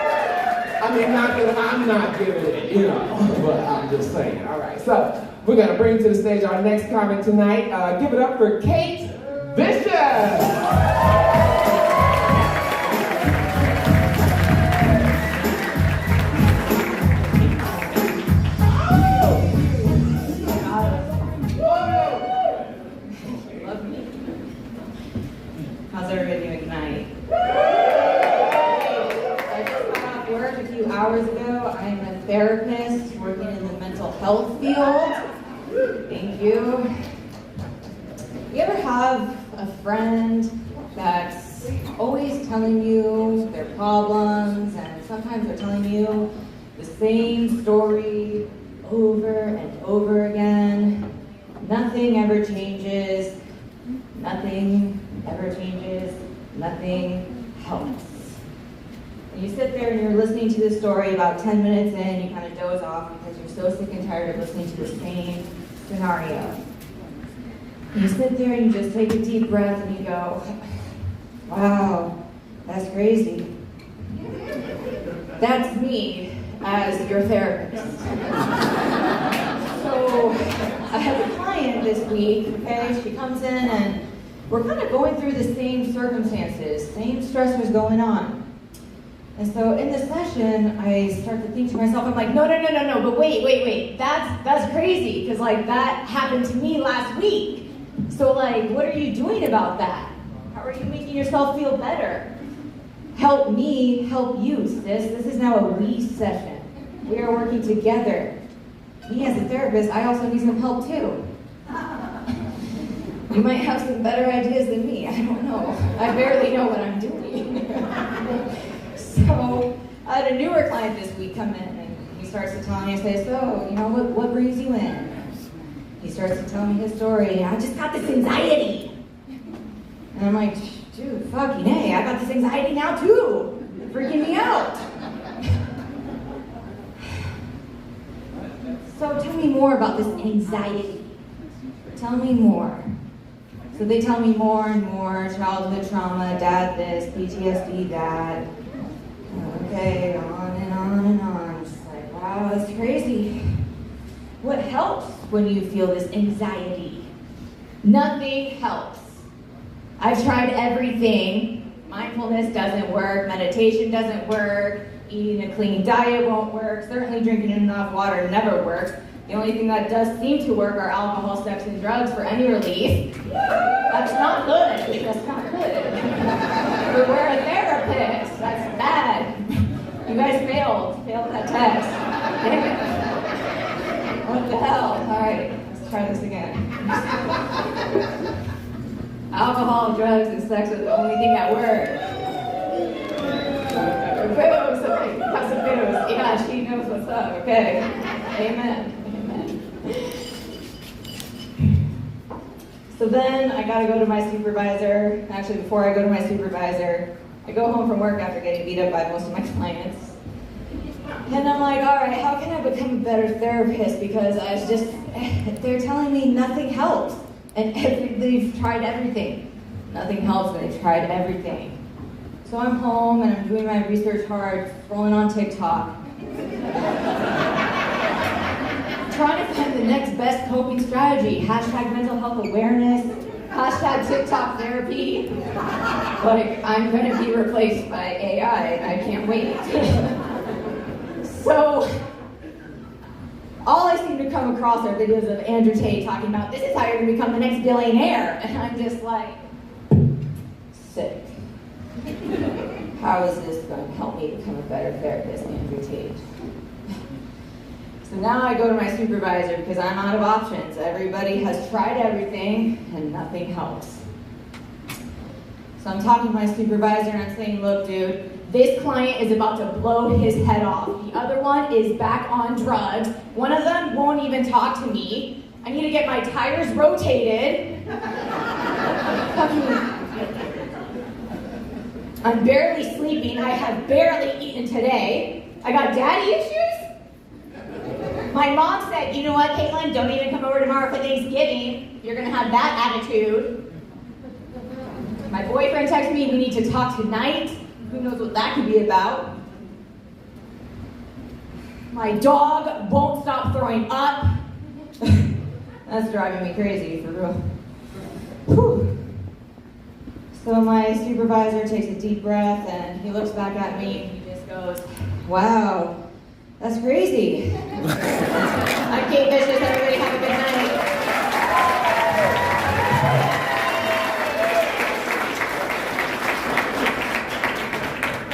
I mean, not that I'm not giving it, you know, but I'm just saying. All right, so we're going to bring to the stage our next comic tonight. Give it up for Kate Bishop. How's everybody doing tonight? A few hours ago. I'm a therapist working in the mental health field. Thank you. You ever have a friend that's always telling you their problems, and sometimes they're telling you the same story over and over again? Nothing ever changes. Nothing ever changes. Nothing helps. You sit there and you're listening to the story, about 10 minutes in, you kind of doze off because you're so sick and tired of listening to the same scenario. And you sit there and you just take a deep breath and you go, wow, that's crazy. That's me as your therapist. So I have a client this week, okay? She comes in and we're kind of going through the same circumstances, same stressors going on. And so in the session, I start to think to myself, I'm like, no, but wait, that's crazy, because like that happened to me last week. So like, what are you doing about that? How are you making yourself feel better? Help me help you, sis. This is now a we session. We are working together. Me as a therapist, I also need some help too. You might have some better ideas than me, I don't know. I barely know what I'm doing. So I had a newer client this week come in, and he starts to tell me, I say, so, you know, what brings you in? He starts to tell me his story. I just got this anxiety. And I'm like, dude, fucking A, I got this anxiety now too. It's freaking me out. So tell me more about this anxiety. Tell me more. So they tell me more and more, childhood trauma, dad this, PTSD that. Okay, on and on and on. Just like, wow, that's crazy. What helps when you feel this anxiety? Nothing helps. I've tried everything. Mindfulness doesn't work, meditation doesn't work, eating a clean diet won't work, certainly drinking enough water never works. The only thing that does seem to work are alcohol, sex, and drugs for any relief. That's not good. That's not good. But we're a therapist. That's bad. You guys failed that test. What the hell? All right, let's try this again. Alcohol, drugs, and sex are the only thing that work. Booze, okay, got some booze. Yeah, she knows what's up, okay. Amen. Amen. So then I gotta go to my supervisor. Actually, before I go to my supervisor, I go home from work after getting beat up by most of my clients. And I'm like, all right, how can I become a better therapist? Because they're telling me nothing helps. And they've tried everything. Nothing helps, but they've tried everything. So I'm home and I'm doing my research hard, scrolling on TikTok. Trying to find the next best coping strategy. Hashtag mental health awareness. Hashtag TikTok therapy. Like, I'm gonna be replaced by AI. I can't wait. So, all I seem to come across are videos of Andrew Tate talking about, this is how you're gonna become the next billionaire. And I'm just like, sick. How is this going to help me become a better therapist, Andrew Tate? So now I go to my supervisor because I'm out of options. Everybody has tried everything and nothing helps. So I'm talking to my supervisor and I'm saying, look, dude, this client is about to blow his head off. The other one is back on drugs. One of them won't even talk to me. I need to get my tires rotated. I'm barely sleeping. I have barely eaten today. I got daddy issues. My mom said, you know what, Caitlin, don't even come over tomorrow for Thanksgiving. You're gonna have that attitude. My boyfriend texted me, we need to talk tonight. Who knows what that could be about? My dog won't stop throwing up. That's driving me crazy, for real. Whew. So my supervisor takes a deep breath and he looks back at me and he just goes, wow, that's crazy. I'm Kate Vicious, everybody have a good night.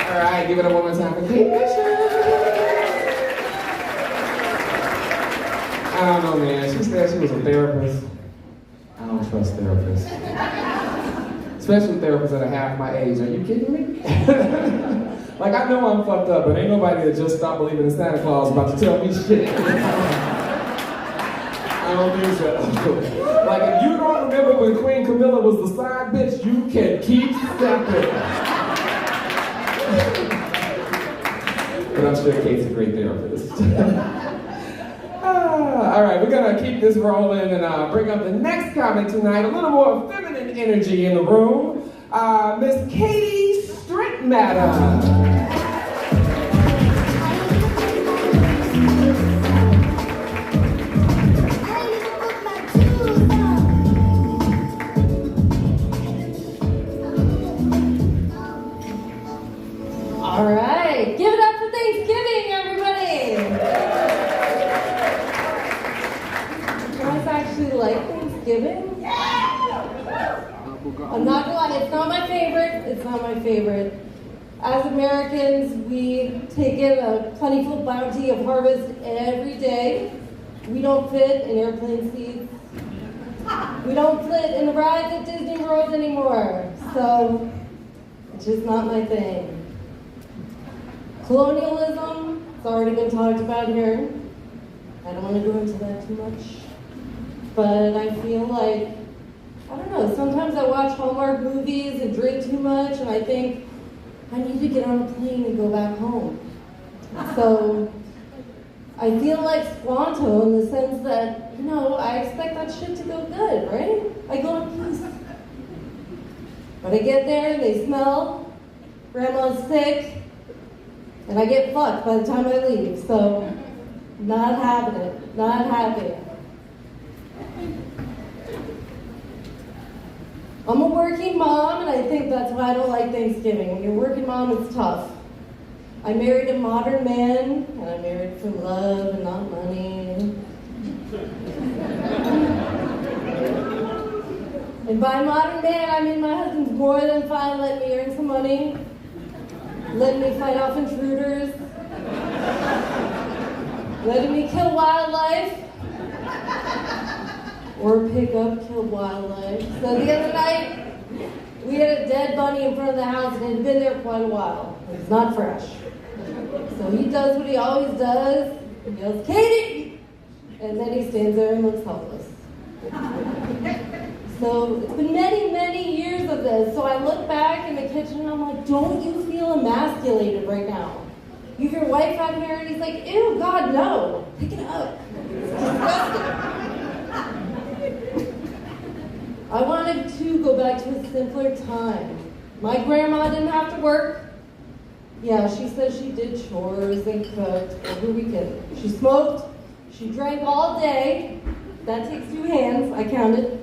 All right, give it up one more time for Kate Vicious. I don't know, man. She said she was a therapist. I don't trust therapists. Especially therapists that are half my age. Are you kidding me? Like, I know I'm fucked up, but ain't nobody that just stopped believing in Santa Claus about to tell me shit. I don't think so. Like, if you don't remember when Queen Camilla was the side bitch, you can keep stepping. But I'm sure Kate's a great therapist. All right, we're gonna keep this rolling and bring up the next comic tonight. A little more feminine energy in the room. Miss Katie Strickmatter. All right, give it up for Thanksgiving, everybody. You guys actually like Thanksgiving? I'm not gonna lie, it's not my favorite. It's not my favorite. As Americans, we take in a plentiful bounty of harvest every day. We don't fit in airplane seats. We don't fit in the rides at Disney World anymore. So, it's just not my thing. Colonialism, it's already been talked about here. I don't want to go into that too much. But I feel like, I don't know, sometimes I watch Hallmark movies and drink too much and I think, I need to get on a plane and go back home. So, I feel like Squanto in the sense that, you know, I expect that shit to go good, right? I go in peace. But I get there and they smell, grandma's sick, and I get fucked by the time I leave. So, not having it, not happy. I'm a working mom, and I think that's why I don't like Thanksgiving. When you're a working mom, it's tough. I married a modern man, and I married for love and not money. And by modern man, I mean my husband's more than fine letting me earn some money, letting me fight off intruders, letting me kill wildlife, or pick up killed wildlife. So the other night, we had a dead bunny in front of the house and it had been there quite a while. It's not fresh. So he does what he always does. He goes, Katie, And then he stands there and looks helpless. So it's been many, many years of this. So I look back in the kitchen and I'm like, don't you feel emasculated right now? You have your wife out here and he's like, ew, God, no. Pick it up. It's disgusting. I wanted to go back to a simpler time. My grandma didn't have to work. Yeah, she said she did chores and cooked every weekend. She smoked. She drank all day. That takes 2 hands, I counted.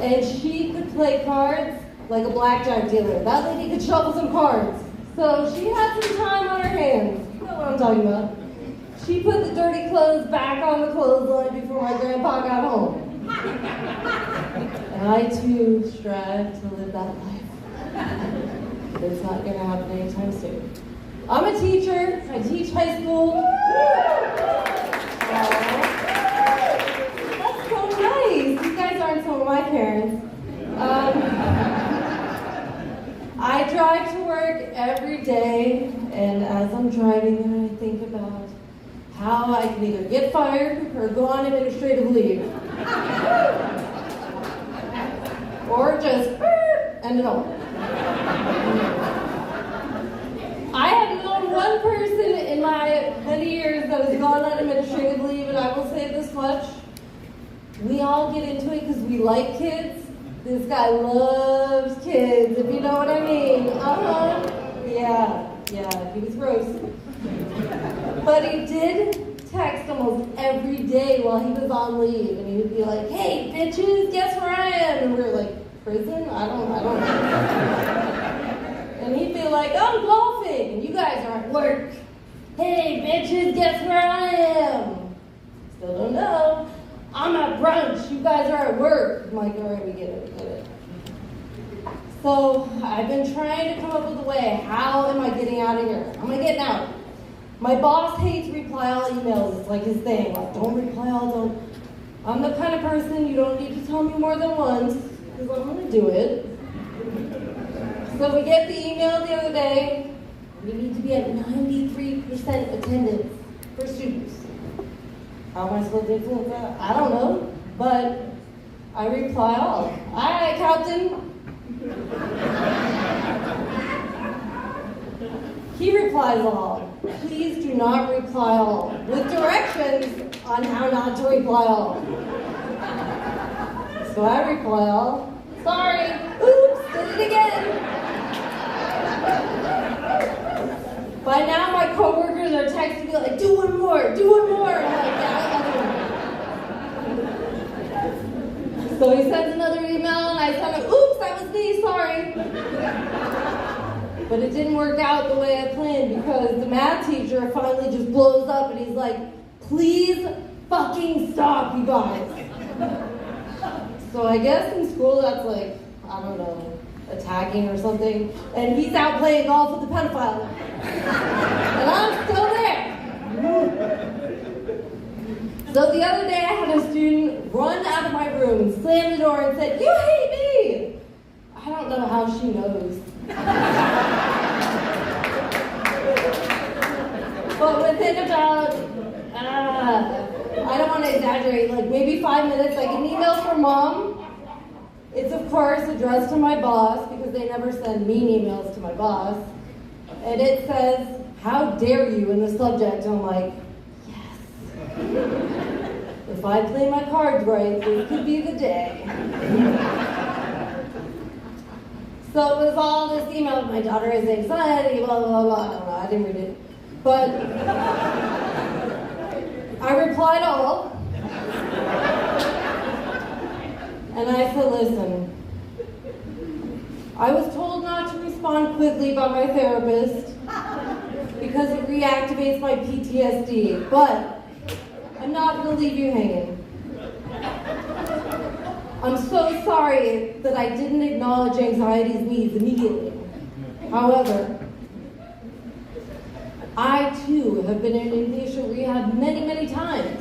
And she could play cards like a blackjack dealer. That lady could shuffle some cards. So she had some time on her hands. You know what I'm talking about. She put the dirty clothes back on the clothesline before my grandpa got home. And I too strive to live that life. But it's not gonna happen anytime soon. I'm a teacher. I teach high school. That's so nice. You guys aren't some of my parents. I drive to work every day, and as I'm driving there, I think about how I can either get fired or go on administrative leave. Or just end it all. I have known one person in my many years that has gone on administrative leave, and I will say this much. We all get into it because we like kids. This guy loves kids, if you know what I mean. Yeah, he was gross. But he did text almost every day while he was on leave, and he would be like, hey, bitches, guess where I am? And we were like, prison? I don't know. And he'd be like, I'm golfing, and you guys are at work. Hey, bitches, guess where I am? Still don't know. I'm at brunch, you guys are at work. I'm like, all right, we get it. So I've been trying to come up with a way. How am I getting out of here? How am I getting out? My boss hates reply all emails. It's like his thing. Like, don't reply all, don't. I'm the kind of person you don't need to tell me more than once, because I'm going to do it. So we get the email the other day. We need to be at 93% attendance for students. How am I supposed to influence that? I don't know, but I reply all. Aye, Captain. He replies all. Please do not reply all, with directions on how not to reply all. So I reply all. Sorry, oops, did it again. By now my coworkers are texting me like, do one more. I'm like, yeah, so he sends another email and I send him, oops, that was me, sorry. But it didn't work out the way I planned because the math teacher finally just blows up and he's like, please fucking stop, you guys. So I guess in school that's like, I don't know, attacking or something. And he's out playing golf with the pedophile. And I'm still there. So the other day I had a student run out of my room, slam the door and said, you hate me! I don't know how she knows. But within about, I don't want to exaggerate, like maybe 5 minutes, I get an email from mom. It's of course addressed to my boss because they never send mean emails to my boss. And it says, how dare you in the subject. And I'm like, yes. If I play my cards right, this could be the day. So it was all this email, my daughter has anxiety, blah, blah, blah. I don't know, I didn't read it. But I replied all. And I said, listen, I was told not to respond quickly by my therapist because it reactivates my PTSD, but I'm not going to leave you hanging. I'm so sorry that I didn't acknowledge anxiety's needs immediately. However, I too have been in inpatient rehab many, many times.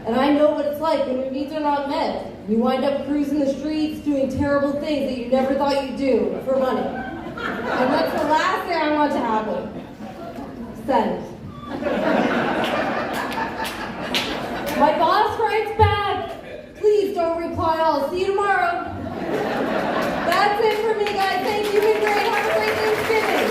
And I know what it's like when your needs are not met. You wind up cruising the streets doing terrible things that you never thought you'd do for money. And that's the last thing I want to happen. Send. while. I'll see you tomorrow. That's it for me, guys. Thank you. You've been great. Have a great Thanksgiving.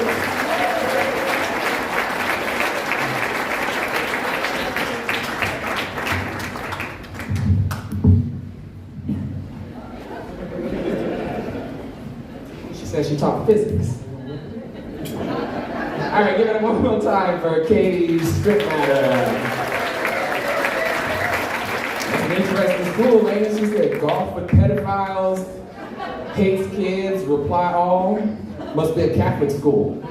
She said she taught physics. All right, give it one more time for Katie's Strip Matter. An interesting school, ladies. She said golf with pedophiles, hates kids, reply all. Must be a Catholic school.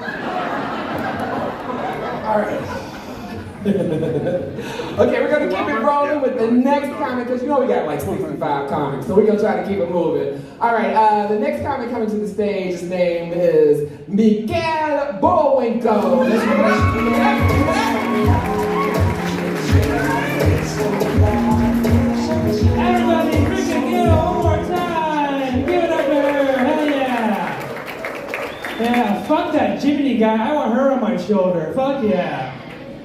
All right. Okay, we're gonna keep it rolling with the next comic, because you know we got like 65 comics, so we're gonna try to keep it moving. All right, the next comic coming to the stage, his name is Miguel Bullwinkle. Everybody, freaking get it one more time! Give it up there! Hell yeah! Yeah, fuck that Jiminy guy. I want her on my shoulder. Fuck yeah!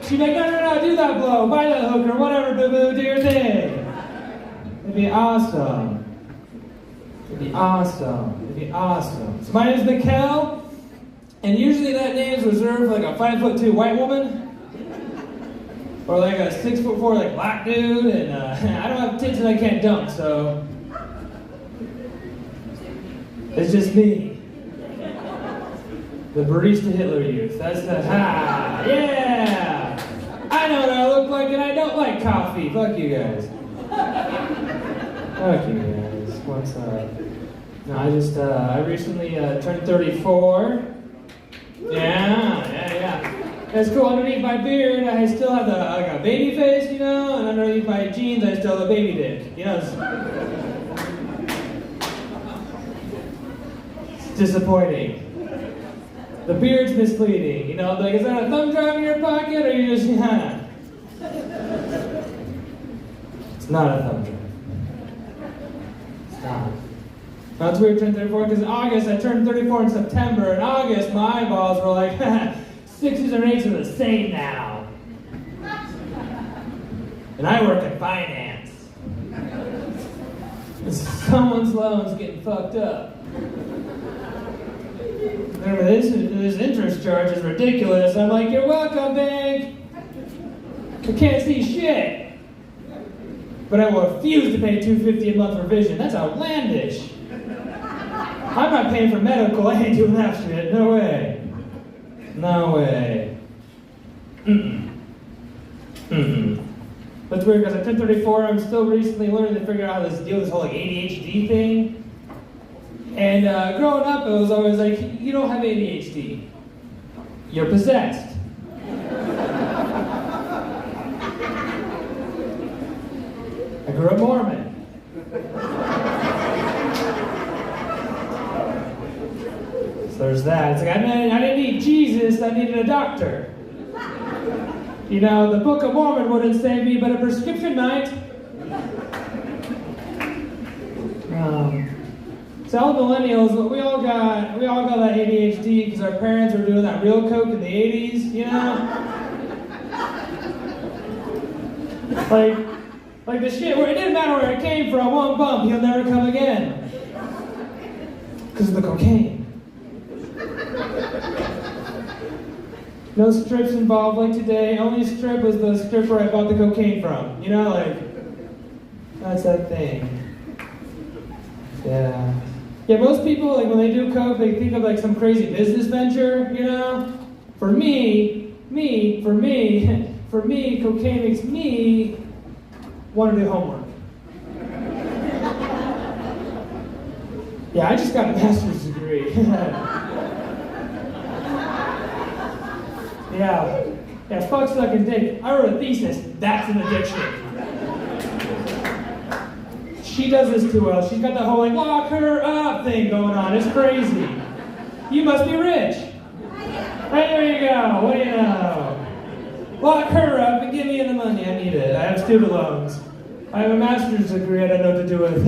She's like, no, do that blow, buy that hooker, whatever, boo-boo, do your thing. It'd be awesome. It'd be awesome. It'd be awesome. So my name's Mikkel, and usually that name's reserved for like a 5'2" white woman, or like a 6'4" like black dude, and I don't have tits and I can't dunk, so it's just me. The barista Hitler Youth. That's the yeah. I know what I look like, and I don't like coffee. Fuck you guys. Fuck you guys. What's up? No, I recently turned 34. Yeah. That's cool. Underneath my beard, I still have like a baby face, you know, and underneath my jeans, I still have a baby dick. You know, it's disappointing. The beard's misleading, you know, like, is that a thumb drive in your pocket, or you just, It's not a thumb drive. It's not. That's weird, I turned 34, because in August, I turned 34 in September. In August, my eyeballs were like, 6s and 8s are the same now. And I work in finance. And someone's loan's getting fucked up. Remember, this interest charge is ridiculous. I'm like, you're welcome, bank. I can't see shit. But I will refuse to pay $250 a month for vision. That's outlandish. I'm not paying for medical. I ain't doing that shit. No way. No way. That's weird, because I turned 34. I'm still recently learning to figure out how to deal with this whole like ADHD thing. And growing up, it was always like, you don't have ADHD. You're possessed. I grew up Mormon. So there's that. It's like, I didn't need Jesus, I needed a doctor. You know, the Book of Mormon wouldn't save me, but a prescription might. So all millennials, we all got that ADHD because our parents were doing that real coke in the 80s, you know? Like the shit where it didn't matter where it came from, one bump, he'll never come again. Because of the cocaine. No strips involved like today. Only strip was the strip where I bought the cocaine from. You know, like, that's that thing. Yeah. Yeah, most people, like, when they do coke, they think of, like, some crazy business venture, you know? For me, cocaine makes me want to do homework. Yeah, I just got a master's degree. Yeah, fuck sucking dick. I wrote a thesis. That's an addiction. She does this too well. She's got the whole like lock her up thing going on. It's crazy. You must be rich. Hey, there you go. What do you know? Lock her up and give me the money. I need it. I have student loans. I have a master's degree. I don't know what to do with.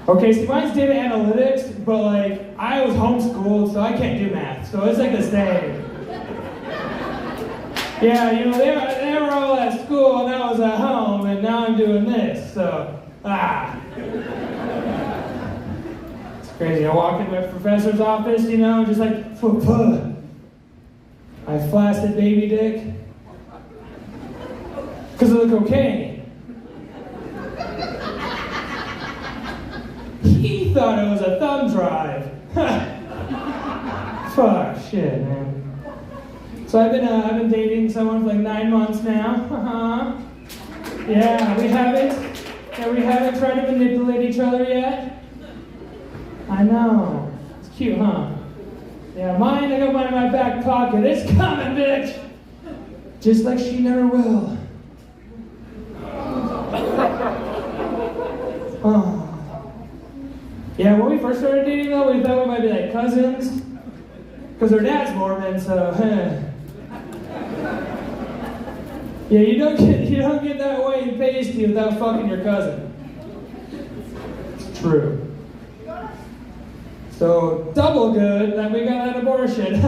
Okay, see, mine's data analytics, but like I was homeschooled, so I can't do math. So it's like the same. Yeah, you know, they were all at school and I was at home, and now I'm doing this, so, It's crazy. I walk in my professor's office, you know, just like, fuh. I flaccid baby dick. Because of the cocaine. He thought it was a thumb drive. Fuck, shit, man. So I've been dating someone for like 9 months now. Yeah, we haven't tried to manipulate each other yet. I know. It's cute, huh? Yeah, mine, I got mine in my back pocket. It's coming, bitch! Just like she never will. Oh. Yeah, when we first started dating though, we thought we might be like cousins. Because her dad's Mormon, so yeah, you don't get that way and pasty without fucking your cousin. It's true. So double good that we got that abortion.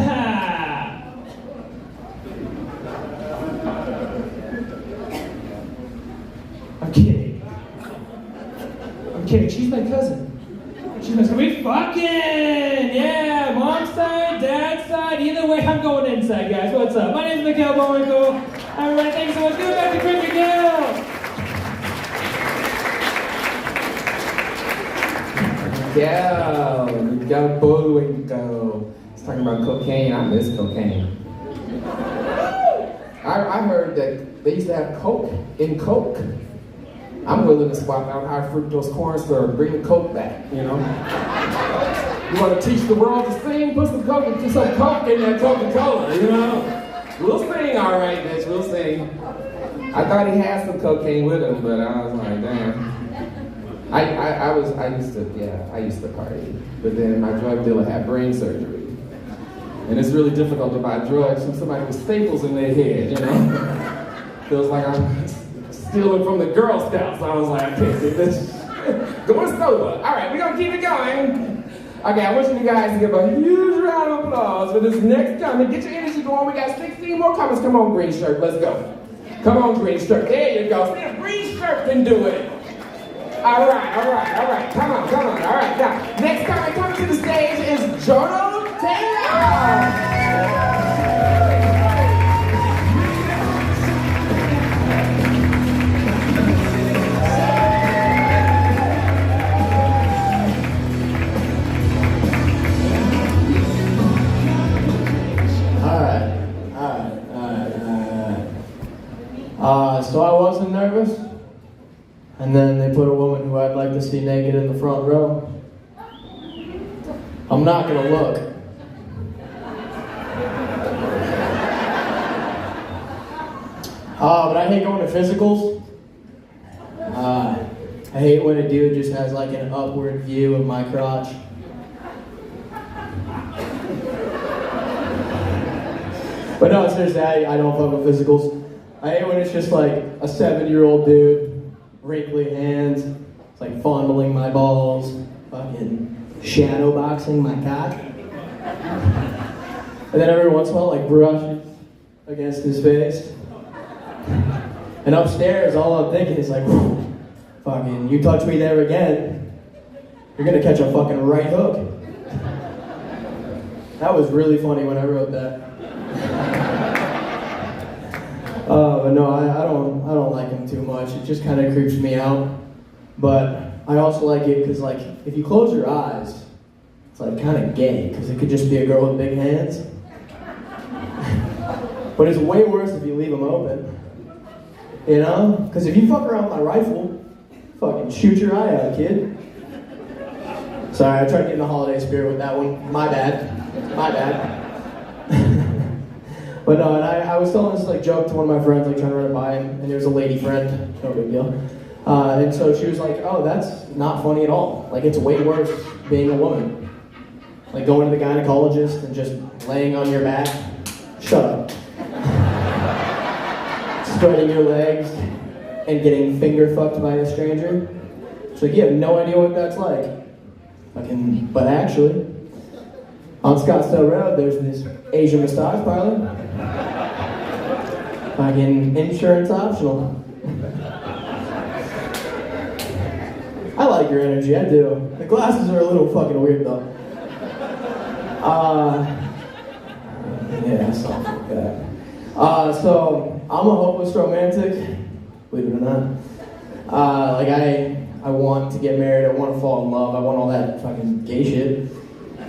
I'm kidding. She's my cousin. We fucking! Yeah, mom's side, dad's side, either way, I'm going inside, guys. What's up? My name's Mikhail Bowenko. Everybody, thanks so much. Give it back to Chris Miguel Bowenko. He's talking about cocaine. I miss cocaine. I heard that they used to have Coke in Coke. I'm willing to swap out high fructose corn syrup, bring the Coke back, you know? You want to teach the world to sing? Put some Coke in that Coca-Cola, you know? We'll sing, all right, bitch, we'll sing. I thought he had some cocaine with him, but I was like, damn. I used to party, but then my drug dealer had brain surgery. And it's really difficult to buy drugs from somebody with staples in their head, you know? Feels like I'm stealing from the Girl Scouts. I was like, I can't do this. Going sober. All right, we're gonna keep it going. Okay, I want you guys to give a huge round of applause for this next comment. Get your energy going. We got 16 more comments. Come on, green shirt. Let's go. Come on, green shirt. There you go. See if green shirt can do it. All right. Come on. All right, now, next comment coming to the stage is Jono Taylor. So I wasn't nervous, and then they put a woman who I'd like to see naked in the front row. I'm not gonna look. But I hate going to physicals. I hate when a dude just has like an upward view of my crotch. But no, seriously, I don't fuck with physicals. I hate when it's just like a 7-year-old dude, wrinkly hands, it's like fondling my balls, fucking shadow boxing my cock. And then every once in a while, like brushes against his face. And upstairs, all I'm thinking is like, fucking, you touch me there again, you're gonna catch a fucking right hook. That was really funny when I wrote that. But no, I don't like him too much. It just kind of creeps me out. But I also like it because, like, if you close your eyes, it's like kind of gay because it could just be a girl with big hands. But it's way worse if you leave them open. You know? Because if you fuck around with my rifle, fucking shoot your eye out, kid. Sorry, I tried to get in the holiday spirit with that one. My bad. But no, and I was telling this like joke to one of my friends, like trying to run it by him, and it was a lady friend, no big deal. And so she was like, oh, that's not funny at all. Like, it's way worse being a woman. Like going to the gynecologist and just laying on your back. Shut up. Spreading your legs and getting finger fucked by a stranger. She's like, you have no idea what that's like. But actually, on Scottsdale Road, there's this Asian massage parlor. Fucking insurance optional. I like your energy, I do. The glasses are a little fucking weird though. Yeah, something like that. So I'm a hopeless romantic, believe it or not. Like I want to get married, I want to fall in love, I want all that fucking gay shit.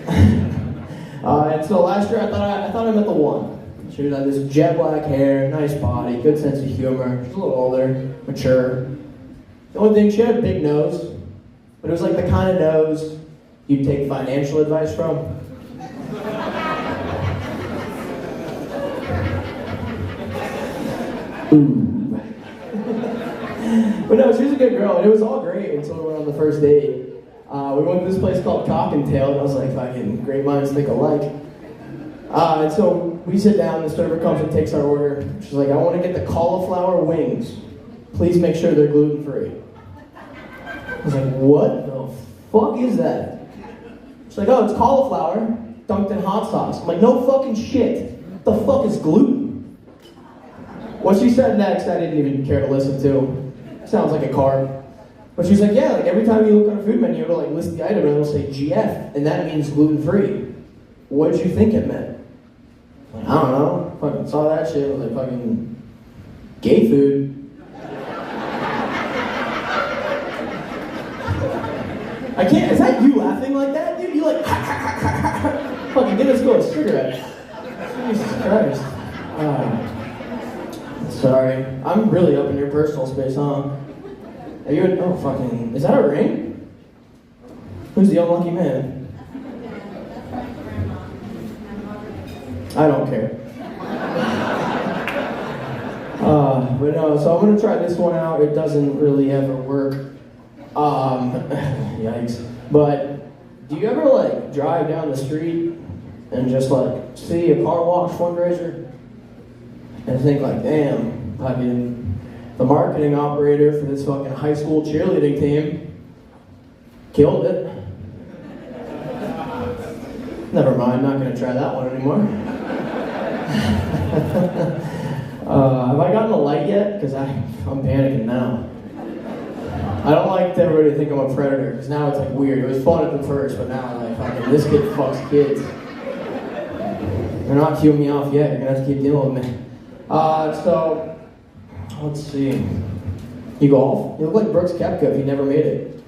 And so last year I thought I met the one. She had this jet black hair, nice body, good sense of humor. She's a little older, mature. The only thing, she had a big nose, but it was like the kind of nose you'd take financial advice from. Ooh. But no, she was a good girl, and it was all great until we went on the first date. We went to this place called Cock and Tail, and I was like, fucking great minds think alike. And so we sit down, the server comes and takes our order. She's like, I want to get the cauliflower wings. Please make sure they're gluten-free. I was like, what the fuck is that? She's like, oh, it's cauliflower dunked in hot sauce. I'm like, no fucking shit. What the fuck is gluten? What she said next, I didn't even care to listen to. Sounds like a carb. But she's like, yeah, like every time you look on a food menu, it'll like list the item and it'll say GF, and that means gluten-free. What did you think it meant? Like, I don't know. Fucking saw that shit. It was like fucking gay food. I can't. Is that you laughing like that, dude? You like fucking get us go a cigarette. Jesus Christ. Sorry. I'm really up in your personal space, huh? Are you? Oh fucking. Is that a ring? Who's the unlucky man? I don't care. But no, so I'm gonna try this one out. It doesn't really ever work. Yikes. But do you ever like drive down the street and just like see a car wash fundraiser and think like, damn, fucking the marketing operator for this fucking high school cheerleading team killed it. Never mind, not gonna try that one anymore. Have I gotten a light yet? Because I'm panicking now. I don't like everybody to think I'm a predator, because now it's like weird. It was fun at the first, but now I'm like, fucking, this kid fucks kids. They're not cueing me off yet. You're gonna have to keep dealing with me. So, let's see. You golf? You look like Brooks Koepka if he never made it.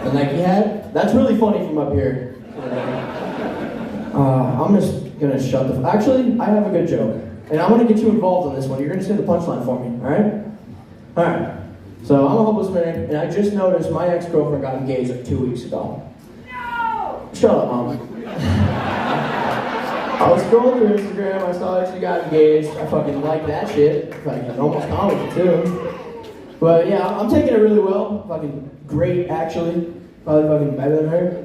The Nike hat? That's really funny from up here. I'm just gonna shut the... Actually, I have a good joke. And I'm gonna get you involved on this one. You're gonna say the punchline for me, alright? Alright. So, I'm a hopeless man, and I just noticed my ex-girlfriend got engaged like 2 weeks ago. No! Shut up, Mom. I was scrolling through Instagram, I saw that she got engaged. I fucking like that shit. Fucking almost commented too. But yeah, I'm taking it really well. Fucking great, actually. Probably fucking better than her.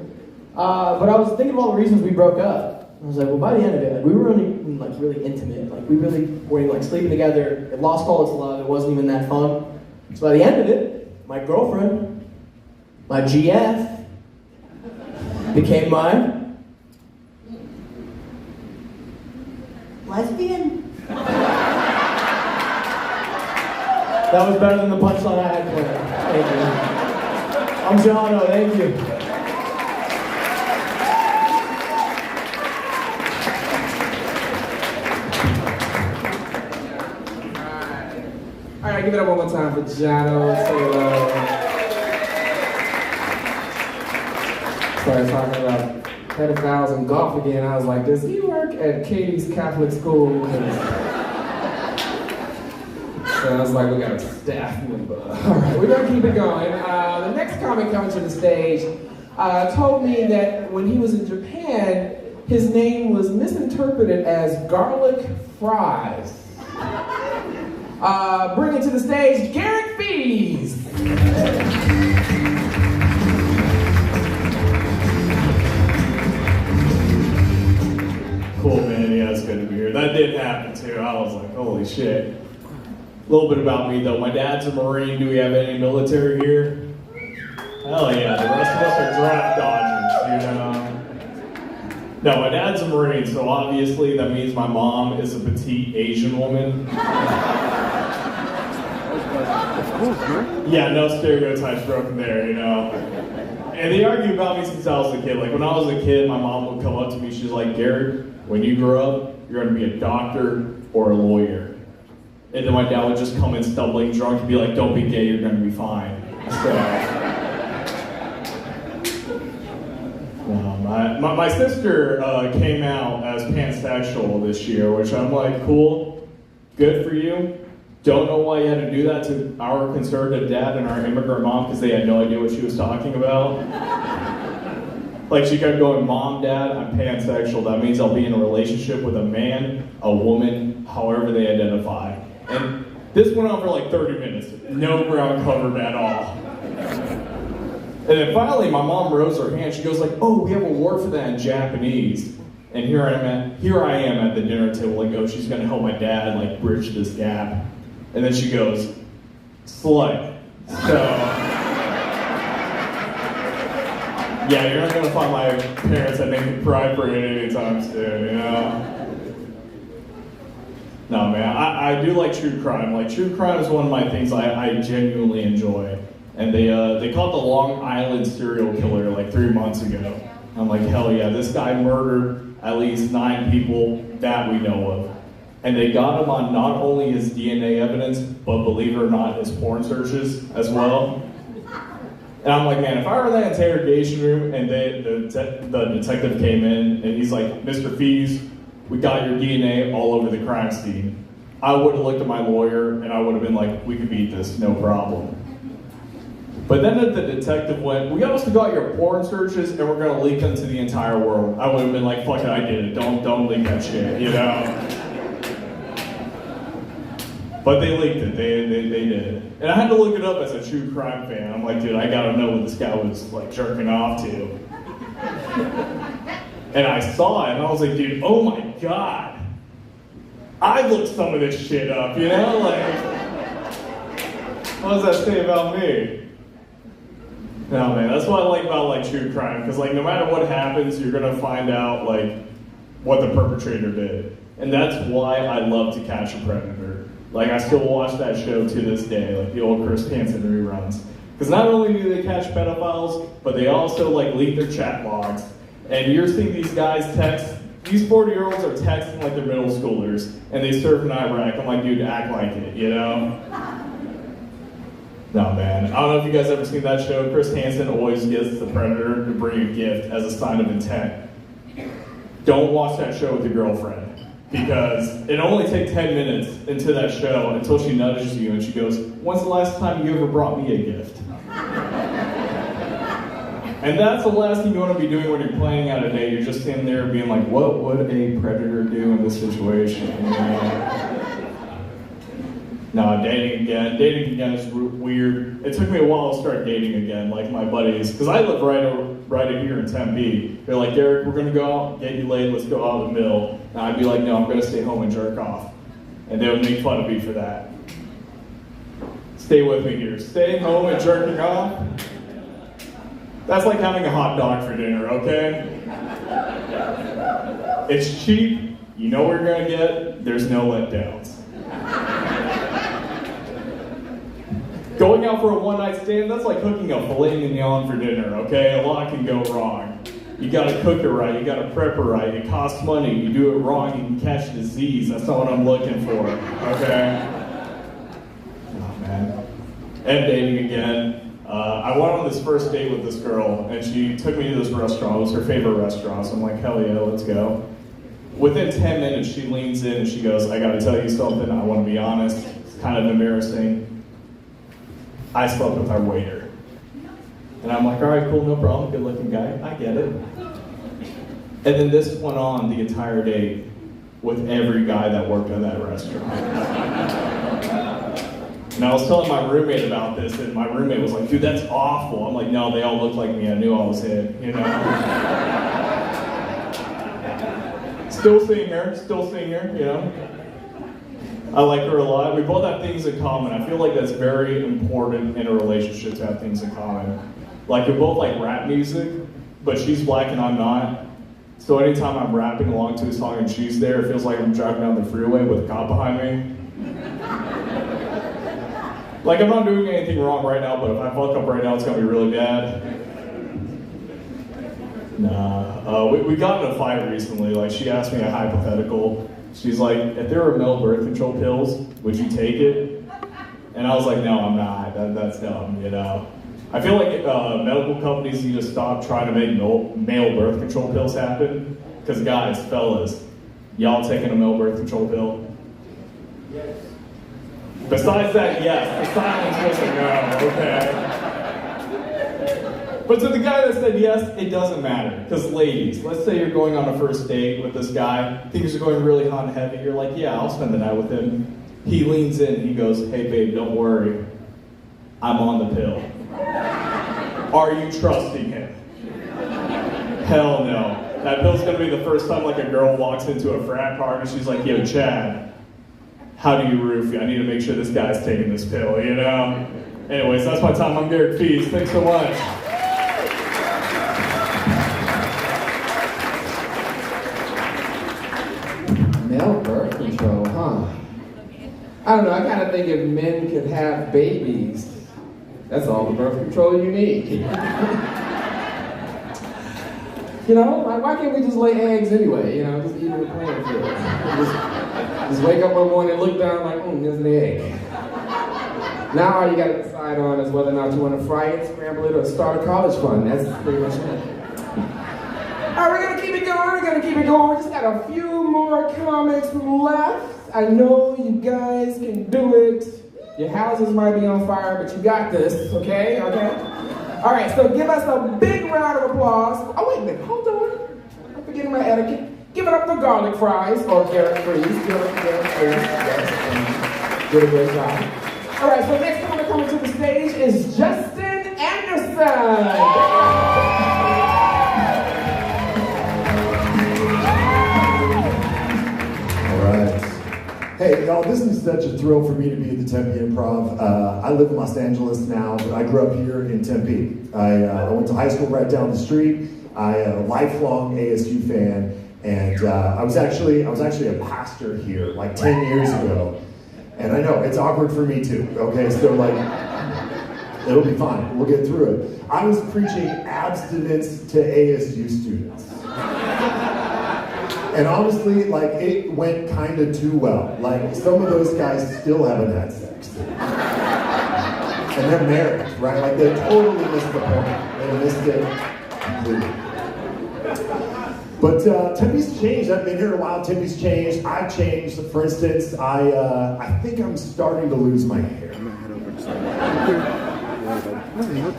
But I was thinking of all the reasons we broke up. I was like, well, by the end of it, like, we were really intimate. Like, we really were like sleeping together. It lost all its love. It wasn't even that fun. So by the end of it, my girlfriend, my GF, became my lesbian. That was better than the punchline I had planned. Thank you. I'm Jono, thank you. All right, give it up one more time for Jono. Say hello. Started talking about pedophiles and golf again. I was like, does he work at Katie's Catholic School? So I was like, we got a staff member. All right, we're gonna keep it going. The next comic coming to the stage told me that when he was in Japan, his name was misinterpreted as garlic fries. Bring it to the stage, Garrett Fees. Cool, man. Yeah, it's good to be here. That did happen too. I was like, holy shit. A little bit about me though. My dad's a Marine. Do we have any military here? Hell yeah. The rest of us are draft dodgers, you know. No, my dad's a Marine, so obviously that means my mom is a petite Asian woman. Yeah, no stereotypes broken there, you know. And they argue about me since I was a kid. Like when I was a kid, my mom would come up to me, she's like, Garrett, when you grow up, you're gonna be a doctor or a lawyer. And then my dad would just come in stumbling drunk and be like, don't be gay, you're gonna be fine. So, my sister came out as pansexual this year, which I'm like, cool, good for you. Don't know why you had to do that to our conservative dad and our immigrant mom because they had no idea what she was talking about. Like she kept going, Mom, Dad, I'm pansexual. That means I'll be in a relationship with a man, a woman, however they identify. And this went on for like 30 minutes. No ground covered at all. And then finally, my mom rose her hand. She goes like, oh, we have a word for that in Japanese. And here I am at the dinner table, like, oh, she's gonna help my dad like bridge this gap. And then she goes, slut. So, yeah, you're not gonna find my parents at Naked Pride Parade anytime soon, you know? No, man, I do like true crime. Like, true crime is one of my things I genuinely enjoy. And they caught the Long Island serial killer like 3 months ago. I'm like, hell yeah, this guy murdered at least 9 people that we know of. And they got him on not only his DNA evidence, but believe it or not, his porn searches as well. And I'm like, man, if I were in that interrogation room and the detective came in and he's like, Mr. Fees, we got your DNA all over the crime scene, I would have looked at my lawyer and I would have been like, we could beat this, no problem. But then the detective went, we also got your porn searches and we're gonna leak them to the entire world. I would have been like, fuck it, I did it, don't leak that shit, you know? But they leaked it, they did it. And I had to look it up as a true crime fan. I'm like, dude, I gotta know what this guy was like jerking off to. And I saw it and I was like, dude, oh my God. I looked some of this shit up, you know? Like, what does that say about me? No, man, that's what I like about like true crime, because like no matter what happens, you're gonna find out like what the perpetrator did. And that's why I love To Catch a Predator. Like, I still watch that show to this day, like the old Chris Hansen reruns. Because not only do they catch pedophiles, but they also, like, leak their chat logs. And you're seeing these guys text, these 40-year-olds are texting like they're middle schoolers, and they serve in Iraq. I'm like, dude, act like it, you know? No, man. I don't know if you guys ever seen that show. Chris Hansen always gets the predator to bring a gift as a sign of intent. Don't watch that show with your girlfriend. Because it only takes 10 minutes into that show until she nudges you and she goes, when's the last time you ever brought me a gift? And that's the last thing you want to be doing when you're planning out a date. You're just standing there being like, what would a predator do in this situation? You know? No, dating again is weird. It took me a while to start dating again, like my buddies, because I live right here in Tempe. They're like, Derek, we're gonna go out, get you laid, let's go out in the middle. And I'd be like, no, I'm gonna stay home and jerk off. And they would make fun of me for that. Stay with me here. Staying home and jerking off, that's like having a hot dog for dinner, okay? It's cheap, you know what you're gonna get, there's no letdowns. Going out for a one-night stand, that's like cooking a filet mignon for dinner, okay? A lot can go wrong. You gotta cook it right, you gotta prep it right, it costs money, you do it wrong, you can catch disease. That's not what I'm looking for, okay? Oh, man. And dating again. I went on this first date with this girl, and she took me to this restaurant. It was her favorite restaurant, so I'm like, hell yeah, let's go. Within 10 minutes, she leans in and she goes, I gotta tell you something, I wanna be honest, it's kind of embarrassing. I slept with our waiter. And I'm like, all right, cool, no problem, good looking guy, I get it. And then this went on the entire date with every guy that worked at that restaurant. And I was telling my roommate about this, and my roommate was like, dude, that's awful. I'm like, no, they all looked like me, I knew I was hit, you know? Still seeing her, you know? I like her a lot. We both have things in common. I feel like that's very important in a relationship to have things in common. Like, we both like rap music, but she's black and I'm not. So anytime I'm rapping along to a song and she's there, it feels like I'm driving down the freeway with a cop behind me. Like, I'm not doing anything wrong right now, but if I fuck up right now, it's gonna be really bad. Nah, we got in a fight recently. Like, she asked me a hypothetical. She's like, if there were male birth control pills, would you take it? And I was like, no, I'm not. That's dumb, you know? I feel like medical companies need to stop trying to make male birth control pills happen. Because guys, fellas, y'all taking a male birth control pill? Yes. Besides that, yes. The silence was a no, okay. But to the guy that said yes, it doesn't matter. Because ladies, let's say you're going on a first date with this guy, things are going really hot and heavy, you're like, yeah, I'll spend the night with him. He leans in, he goes, hey babe, don't worry, I'm on the pill. Are you trusting him? Hell no. That pill's gonna be the first time like a girl walks into a frat party and she's like, yo, Chad, how do you roofie? I need to make sure this guy's taking this pill, you know? Anyways, that's my time. I'm Derek Fees. Thanks so much. Male birth control, huh? I don't know, I kind of think if men could have babies, that's all the birth control you need. You know, like, why can't we just lay eggs anyway? You know, just eat the plant field. Just wake up one morning and look down like, there's an egg. Now all you gotta decide on is whether or not you want to fry it, scramble it, or start a college fund. That's pretty much it. All right, we're gonna keep it going. We just got a few more comics left. I know you guys can do it. Your houses might be on fire, but you got this, okay? All right, so give us a big round of applause. Oh, wait a minute, hold on. I'm forgetting my etiquette. Give it up for garlic fries, or carrot freeze. Give it up for carrot freeze. Yes, did a great job. All right, so next comic coming to the stage is Justin Anderson. Hey, y'all, this is such a thrill for me to be at the Tempe Improv. I live in Los Angeles now, but I grew up here in Tempe. I went to high school right down the street. I'm a lifelong ASU fan, and I was actually a pastor here like 10 years ago. And I know, it's awkward for me too, okay? So like, it'll be fine, we'll get through it. I was preaching abstinence to ASU students. And honestly, like, it went kind of too well. Like, some of those guys still haven't had sex. And they're married, right? Like, they totally missed the point. They missed it completely. But Tempe's changed. I've been here a while. Tempe's changed. I've changed. For instance, I think I'm starting to lose my hair.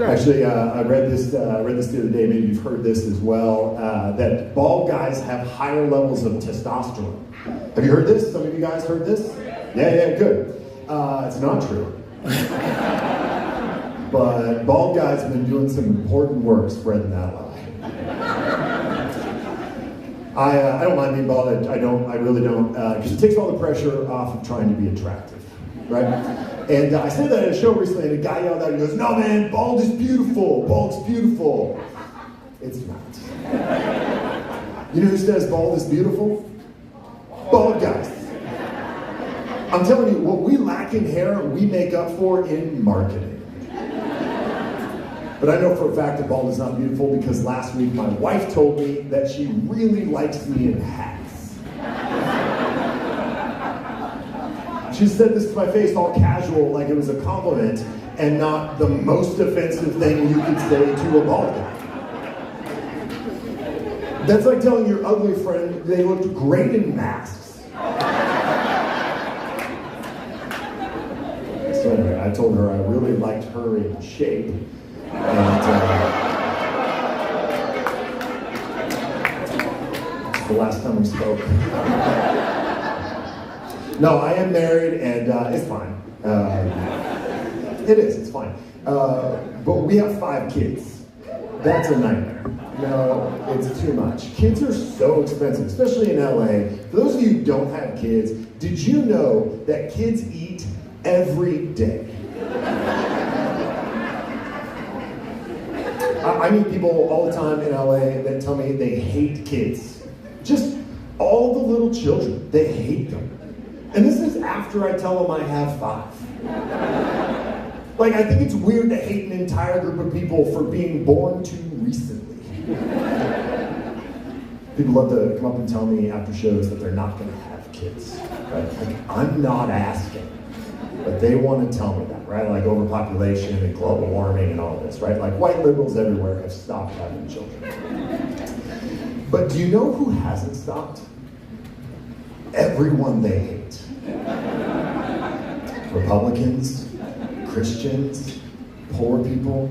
Actually, I read this the other day, maybe you've heard this as well, that bald guys have higher levels of testosterone. Have you heard this? Some of you guys heard this? Yeah, good. It's not true. But bald guys have been doing some important work spreading that lie. I don't mind being bald, I really don't, because it takes all the pressure off of trying to be attractive, right? And I said that at a show recently, and a guy yelled out, he goes, no man, bald is beautiful, bald's beautiful. It's not. You know who says bald is beautiful? Bald guys. I'm telling you, what we lack in hair, we make up for in marketing. But I know for a fact that bald is not beautiful because last week my wife told me that she really likes me in hats. She said this to my face all casual, like it was a compliment, and not the most offensive thing you could say to a bald guy. That's like telling your ugly friend they looked great in masks. So anyway, I told her I really liked her in shape. And it's the last time we spoke. No, I am married, and it's fine. It's fine. But we have 5 kids. That's a nightmare. No, it's too much. Kids are so expensive, especially in LA. For those of you who don't have kids, did you know that kids eat every day? I meet people all the time in LA that tell me they hate kids. Just all the little children, they hate them. And this is after I tell them I have 5. Like, I think it's weird to hate an entire group of people for being born too recently. People love to come up and tell me after shows that they're not going to have kids. Right? Like, I'm not asking, but they want to tell me that, right? Like overpopulation and global warming and all this, right? Like white liberals everywhere have stopped having children. But do you know who hasn't stopped? Everyone they hate. Republicans, Christians, poor people.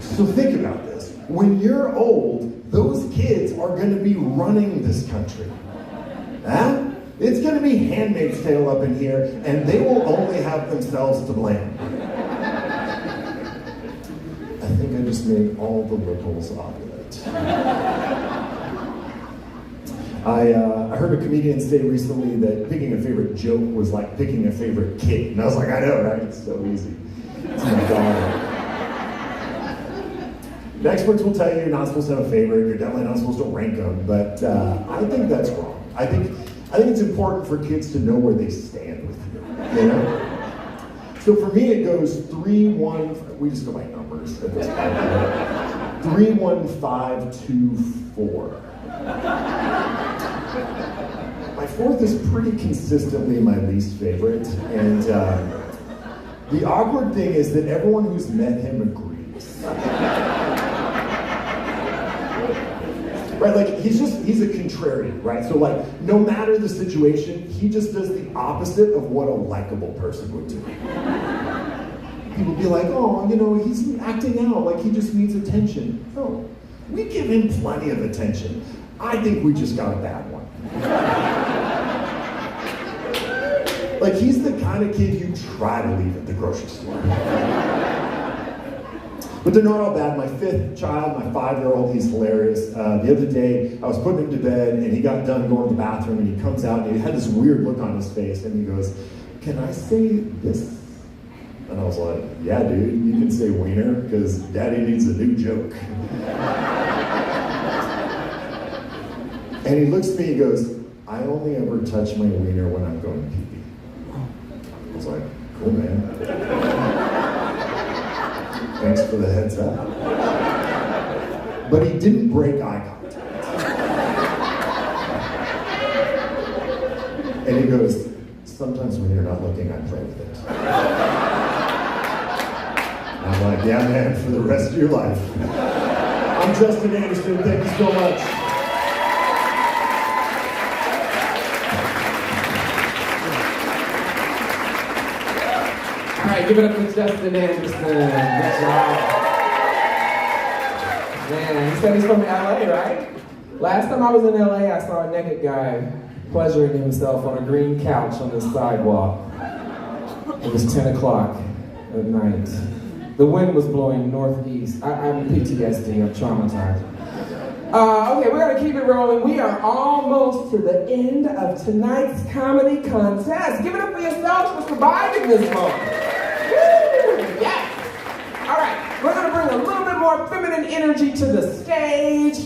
So think about this. When you're old, those kids are going to be running this country. Huh? It's going to be Handmaid's Tale up in here, and they will only have themselves to blame. I think I just made all the liberals ovulate. I heard a comedian say recently that picking a favorite joke was like picking a favorite kid. And I was like, I know, right? It's so easy. It's my God. The experts will tell you you're not supposed to have a favorite, you're definitely not supposed to rank them, but I think that's wrong. I think it's important for kids to know where they stand with you know? So for me, it goes 3, 1, we just go by numbers at this point. 3, 1, 5, 2, 4. My 4th is pretty consistently my least favorite, and the awkward thing is that everyone who's met him agrees. Right, like he's a contrarian, right? So like, no matter the situation, he just does the opposite of what a likable person would do. People be like, oh, you know, he's acting out, like he just needs attention. No, we give him plenty of attention. I think we just got a bad one. Like, he's the kind of kid you try to leave at the grocery store. But they're not all bad. My 5th child, my 5-year-old, he's hilarious. The other day, I was putting him to bed, and he got done going to the bathroom, and he comes out, and he had this weird look on his face, and he goes, can I say this? And I was like, yeah, dude, you can say wiener, because daddy needs a new joke. And he looks at me, he goes, I only ever touch my wiener when I'm going pee-pee. I was like, cool, man. Thanks for the heads up. But he didn't break eye contact. And he goes, sometimes when you're not looking, I play with it. And I'm like, yeah, man, for the rest of your life. I'm Justin Anderson, thank you so much. All right, give it up for Justin Anderson. Good job. Man, he said he's from LA, right? Last time I was in LA, I saw a naked guy pleasuring himself on a green couch on the sidewalk. It was 10 o'clock at night. The wind was blowing northeast. I'm PTSD, I'm traumatized. Okay, we're gonna keep it rolling. We are almost to the end of tonight's comedy contest. Give it up for yourselves for surviving this moment. Woo! Yes! All right, we're gonna bring a little bit more feminine energy to the stage.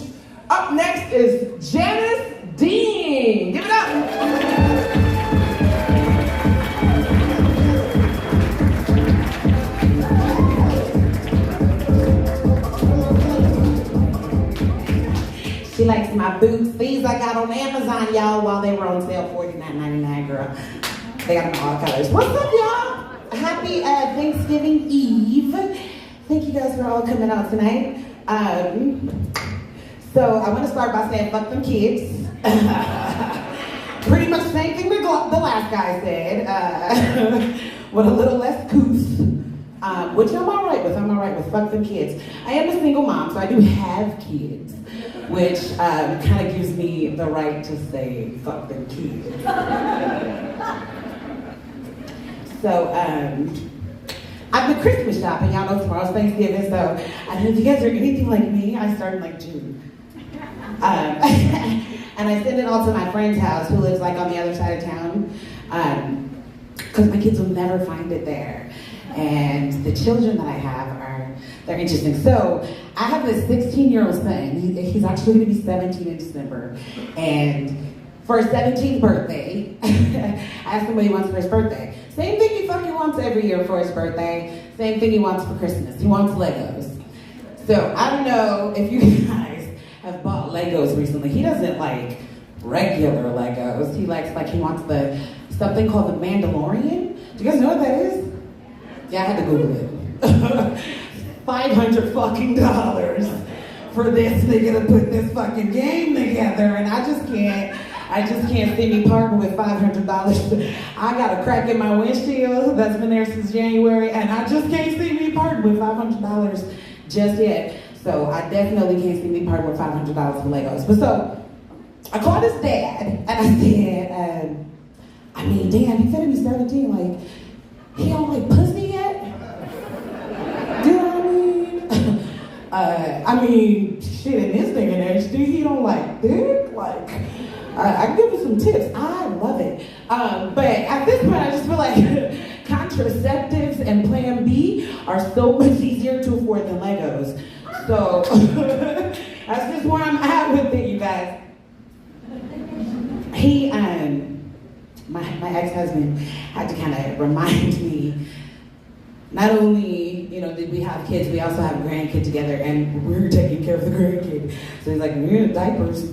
Up next is Janice Dean. Give it up! She likes my boots. These I got on Amazon, y'all, while they were on sale, $49.99, girl. They got them all colors. What's up, y'all? Happy Thanksgiving Eve. Thank you guys for all coming out tonight. So I want to start by saying, fuck them kids. Pretty much the same thing the last guy said, with a little less couth. Which I'm all right with. I'm all right with fuck them kids. I am a single mom, so I do have kids, which kind of gives me the right to say fuck them kids. So I've been Christmas shopping. Y'all know tomorrow's Thanksgiving, so I don't know if you guys are anything like me. I started like June. And I send it all to my friend's house, who lives like on the other side of town, because my kids will never find it there. And the children that I have They're interesting. So I have this 16-year-old son. He's actually going to be 17 in December. And for his 17th birthday, I asked him what he wants for his birthday. Same thing he fucking wants every year for his birthday. Same thing he wants for Christmas. He wants Legos. So I don't know if you guys have bought Legos recently. He doesn't like regular Legos. He likes, like, he wants something called the Mandalorian. Do you guys know what that is? Yeah, I had to Google it. $500 fucking for this nigga to put this fucking game together, and I just can't see me parting with $500. I got a crack in my windshield that's been there since January, and I just can't see me parting with $500 just yet. So I definitely can't see me parting with $500 for Legos. But so I called his dad, and I said, I mean, damn, he finna be 17, like, he don't like pussy yet? Do you know what I mean? Shit, in this day and age, dude, he don't like dick? Like, I can give you some tips. I love it. But at this point, I just feel like contraceptives and Plan B are so much easier to afford than Legos. So that's just where I'm at with it, you guys. He, my ex-husband had to kind of remind me, not only, you know, did we have kids, we also have a grandkid together, and we're taking care of the grandkid. So he's like, we're in diapers.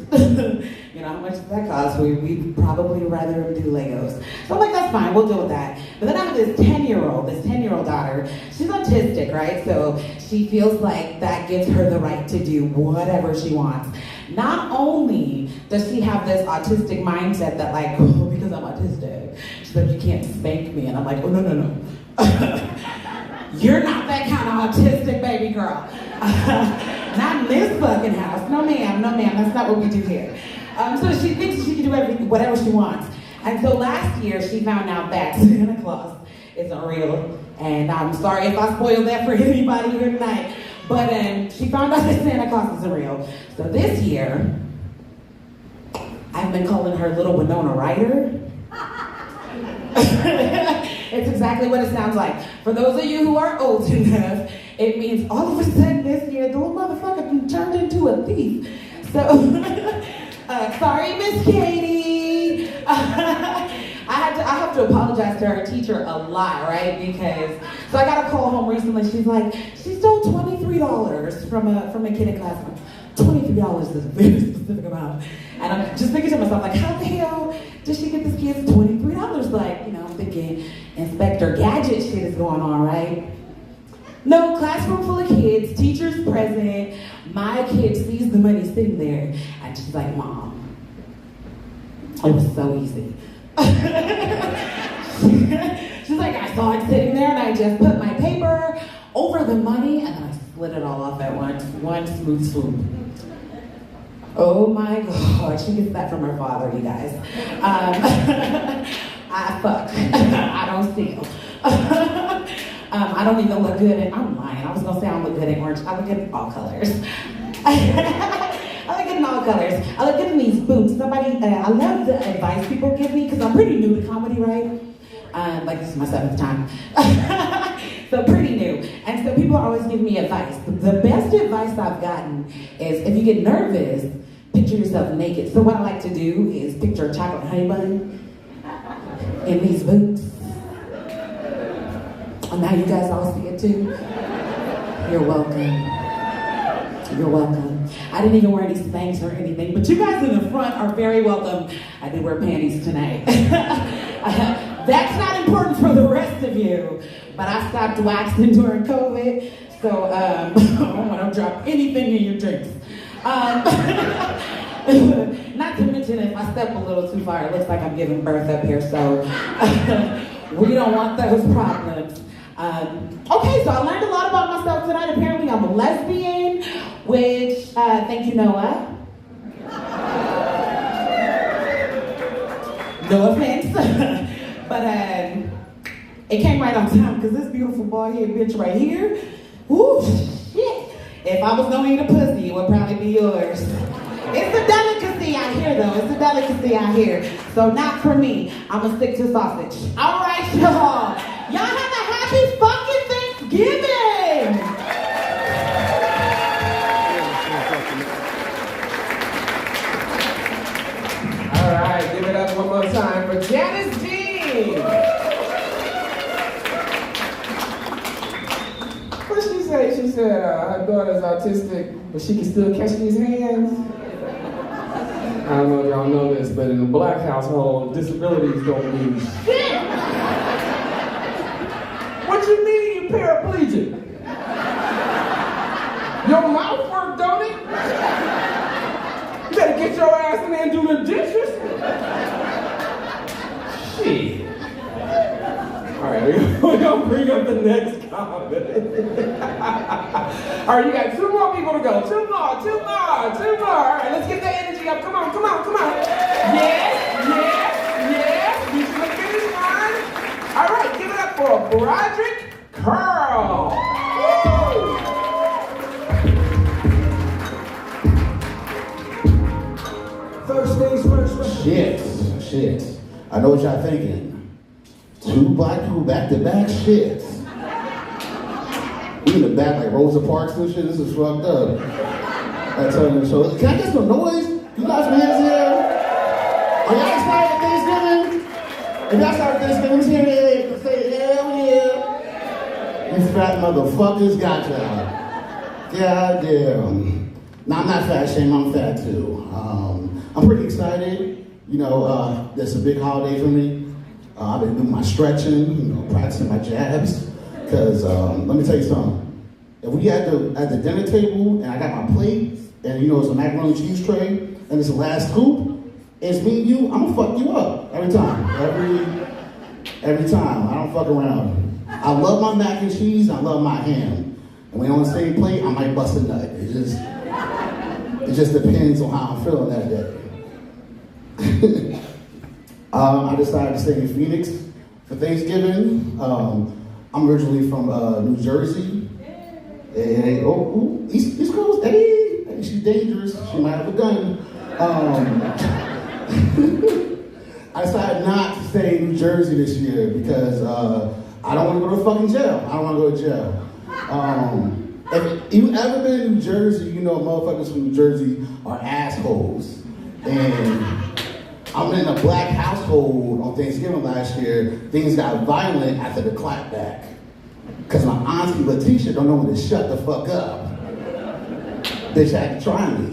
You know, how much does that cost? We'd probably rather do Legos. So I'm like, that's fine, we'll deal with that. But then I have this 10-year-old daughter. She's autistic, right? So she feels like that gives her the right to do whatever she wants. Not only does she have this autistic mindset that, like, oh, because I'm autistic, she's like, you can't spank me. And I'm like, oh, no. You're not that kind of autistic baby girl. Not in this fucking house. No ma'am, that's not what we do here. So she thinks she can do whatever she wants. And so last year she found out that Santa Claus isn't real. And I'm sorry if I spoiled that for anybody here tonight. But she found out that Santa Claus isn't real. So this year, I've been calling her Little Winona Ryder. It's exactly what it sounds like. For those of you who are old enough, it means all of a sudden this year, the little motherfucker turned into a thief. So, sorry, Miss Katie. I have to apologize to her teacher a lot, right? Because, so I got a call home recently. She's like, she stole $23 from a kid in class. $23 is a very specific amount. And I'm just thinking to myself, like, how the hell did she get this kid $23? Like, you know, I'm thinking Inspector Gadget shit is going on, right? No, classroom full of kids, teachers present. My kid sees the money sitting there, and she's like, Mom, it was so easy. She's like, I saw it sitting there, and I just put my paper over the money, and then I split it all off at once, one smooth swoop. Oh my God, she gets that from her father, you guys. I fuck, I don't steal. I don't even look good in, I'm lying, I was gonna say I don't look good in orange, I look good in all colors. I look good in all colors. I look good in these boots. I love the advice people give me because I'm pretty new to comedy, right? Like this is my 7th time. So pretty new. And so people are always giving me advice. The best advice I've gotten is if you get nervous, picture yourself naked. So what I like to do is picture a chocolate honey bun in these boots. And now you guys all see it too. You're welcome. You're welcome. I didn't even wear any Spanx or anything, but you guys in the front are very welcome. I did wear panties tonight. That's not important for the rest of you, but I stopped waxing during COVID, so I don't want to drop anything in your drinks. Not to mention if I step a little too far, it looks like I'm giving birth up here, so we don't want those problems. Okay, so I learned a lot about myself tonight. Apparently I'm a lesbian, which, thank you, Noah. No offense. But it came right on time because this beautiful bald-headed bitch right here, whoo, shit. If I was gonna eat a pussy, it would probably be yours. It's a delicacy out here, though. It's a delicacy out here. So not for me. I'm gonna stick to sausage. All right, y'all. Y'all have a happy fucking Thanksgiving. She said her daughter's autistic, but she can still catch these hands. I don't know if y'all know this, but in a black household, disabilities don't mean shit. What you mean you paraplegic? Your mouth work, don't it? You better get your ass in there and do the dishes. Shit. All right, we're gonna bring up the next comment. All right, you got 2 more people to go. 2 more. All right, let's get that energy up. Come on. Yes. Reach to the finish line. All right, give it up for Broderick Curl. Woo! First things first. Shit. I know what y'all thinking. 2 black people back to back shit. We in the back like Rosa Parks and shit. This is fucked up. I tell you, so can I get some noise? You got some hands here? Are y'all excited for Thanksgiving? If y'all start Thanksgiving here, say hell yeah. These fat motherfuckers got y'all. Goddamn. Nah, I'm not fat shame, I'm fat too. I'm pretty excited. You know, that's a big holiday for me. I've been doing my stretching, practicing my jabs. Because let me tell you something. If we at the dinner table and I got my plate and it's a macaroni and cheese tray and it's the last scoop, it's me and you, I'm gonna fuck you up every time. Every time. I don't fuck around. I love my mac and cheese. I love my ham. And when on the same plate, I might bust a nut. It just depends on how I'm feeling that day. I decided to stay in Phoenix for Thanksgiving. I'm originally from New Jersey. Hey, East Coast. Hey, she's dangerous. She might have a gun. I decided not to stay in New Jersey this year because I don't want to go to fucking jail. I don't want to go to jail. If you ever been in New Jersey, you know motherfuckers from New Jersey are assholes. And I'm in a black household on Thanksgiving last year. Things got violent after the clapback. Because my auntie Letitia don't know when to shut the fuck up. Bitch had to try me.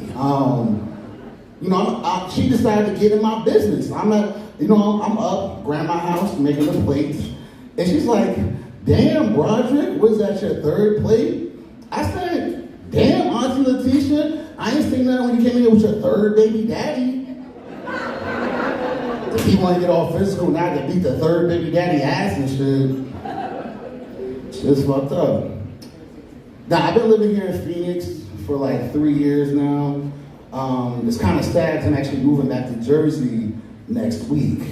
She decided to get in my business. I'm up, grandma's house, making the plates. And she's like, damn, Broderick, was that your 3rd plate? I said, damn, Auntie Letitia, I ain't seen nothing when you came in here with your 3rd baby daddy. If he want to get all physical, now I can beat the 3rd baby daddy ass and shit. Shit's fucked up. Now, I've been living here in Phoenix for like 3 years now. It's kind of sad because I'm actually moving back to Jersey next week.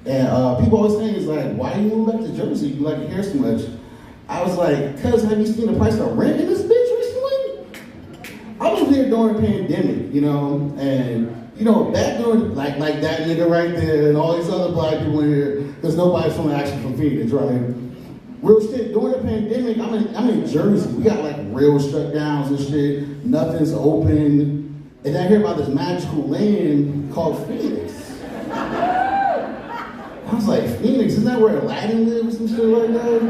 And people always say, it's like, why are you moving back to Jersey? You like it here so much? I was like, cuz have you seen the price of rent in this bitch recently? I moved here during the pandemic, and back during, like that nigga right there and all these other black people in here, because nobody's actually from Phoenix, right? Real shit, during the pandemic, I'm in Jersey. We got like real shutdowns and shit. Nothing's open. And I hear about this magical land called Phoenix. I was like, Phoenix, isn't that where Aladdin lives and shit like that?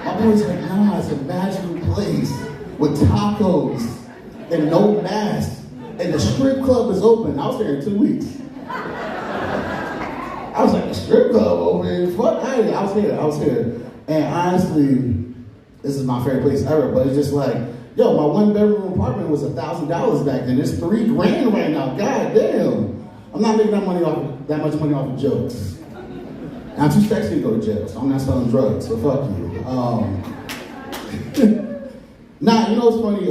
My boy's like, nah, it's a magical place with tacos and no masks. And the strip club is open. I was there in 2 weeks. I was like, the strip club open? Fuck, I was here. And honestly, this is my favorite place ever, but it's just like, yo, my 1-bedroom apartment was $1,000 back then. It's $3,000 right now. God damn. I'm not making that much money off of jokes. I'm too sexy to go to jail, so I'm not selling drugs, so fuck you. Nah, you know what's funny?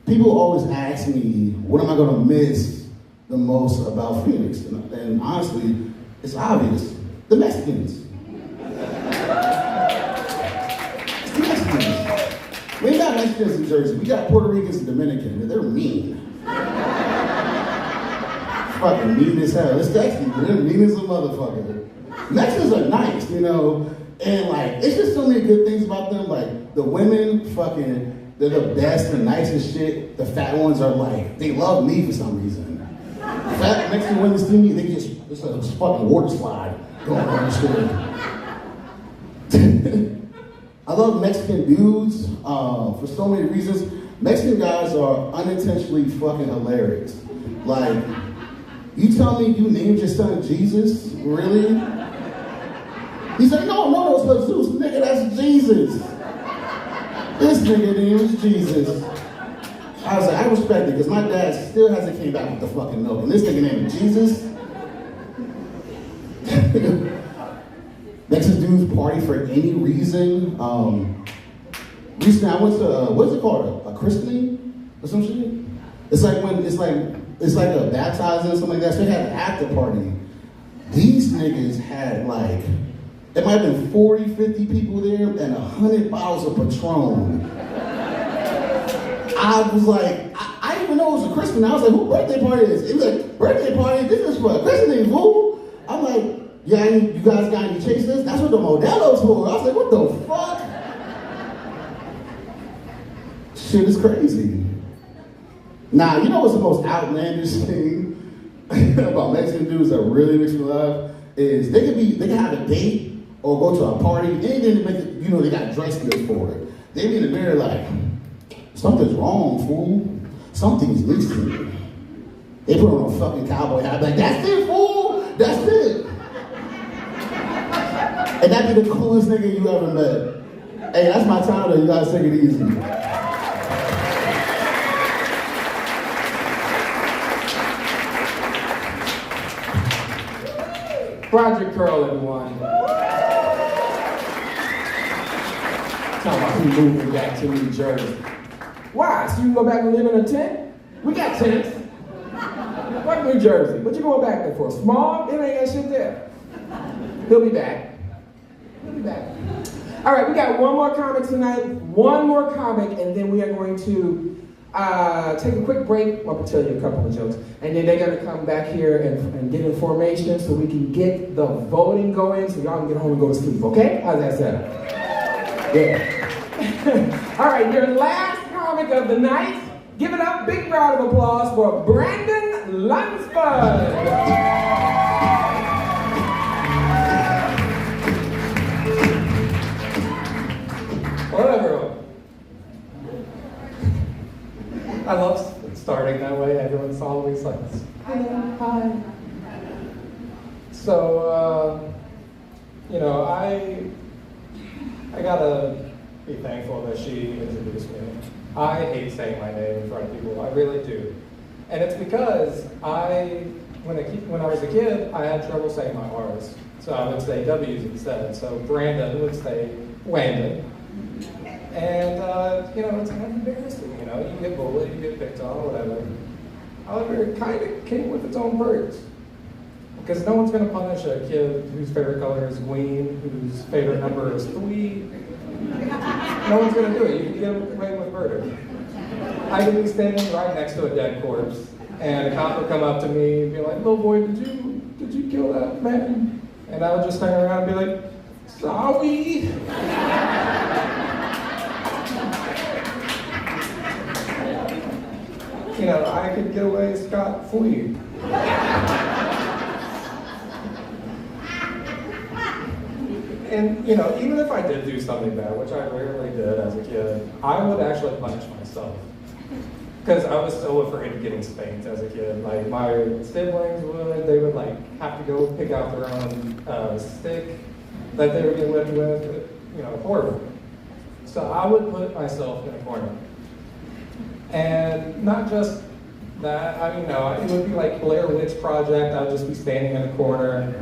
People always ask me, what am I gonna miss the most about Phoenix? And honestly, it's obvious. The Mexicans. It's the Mexicans. We ain't got Mexicans in Jersey. We got Puerto Ricans and Dominicans, and they're mean. Fucking mean as hell. It's actually, they're mean as a motherfucker. Mexicans are nice, and like, it's just so many good things about them. Like, the women, they're the best and nicest shit. The fat ones are like, they love me for some reason. Fat Mexican women see me, it's a fucking water slide going on the street. I love Mexican dudes for so many reasons. Mexican guys are unintentionally fucking hilarious. Like, you tell me you named your son Jesus? Really? He's like, no, it's Jesus. Nigga, that's Jesus. This nigga name is Jesus. I was like, I respect it, because my dad still hasn't came back with the fucking milk. And this nigga named Jesus? Mexican dudes party for any reason. Recently I went to, what's it called? A christening or some shit? It's like when, it's like a baptizing or something like that. So they had an after party. These niggas had like, it might have been 40, 50 people there and 100 bottles of Patron. I was like, I didn't even know it was a christening. I was like, who birthday party is? It was like, birthday party? This is for a christening, fool. I'm like, yeah, you guys got any chasers? That's what the Modelo's for. I was like, what the fuck? Shit is crazy. Nah, you know what's the most outlandish thing about Mexican dudes that really makes me laugh? Is they can have a date or go to a party, anything to make it, you know, they got dress goods for it. They be in the mirror like, something's wrong, fool. Something's missing. They put on a fucking cowboy hat, like, that's it, fool! That's it! And that'd be the coolest nigga you ever met. Hey, that's my time though, you guys take it easy. Project Curl, everyone. Talking about who moving back to New Jersey. Why? So you can go back and live in a tent? We got tents. Fuck New Jersey. What you going back there for? Small? It ain't got shit there. He'll be back. He'll be back. All right, we got one more comic tonight. One more comic, and then we are going to take a quick break. I'll tell you a couple of jokes. And then they're going to come back here and get in formation so we can get the voting going so y'all can get home and go to sleep, okay? How's that sound? Yeah. All right, your last comic of the night. Give it up, big round of applause for Brandon Lunsford. Whatever. I love starting that way. Everyone's always like, hello, hi. So, you know, I gotta be thankful that she introduced me. I hate saying my name in front of people. I really do. And it's because when I was a kid, I had trouble saying my R's. So I would say W's instead. So Brandon would say Wandon. And, you know, it's kind of embarrassing, you know? You get bullied, you get picked on, whatever. However, it kind of came with its own perks. Because no one's going to punish a kid whose favorite color is green, whose favorite number is 3. No one's going to do it. You can get away with murder. I could be standing right next to a dead corpse, and a cop would come up to me and be like, "Little boy, did you kill that man?" And I would just turn around and be like, "Sorry." You know, I could get away scot-free. And, you know, even if I did do something bad, which I rarely did as a kid, I would actually punish myself. Because I was so afraid of getting spanked as a kid. Like, my siblings they would, like, have to go pick out their own stick that they would get whipped with, you know, horrible. So I would put myself in a corner. And not just that, I mean, no, it would be like Blair Witch Project. I would just be standing in a corner,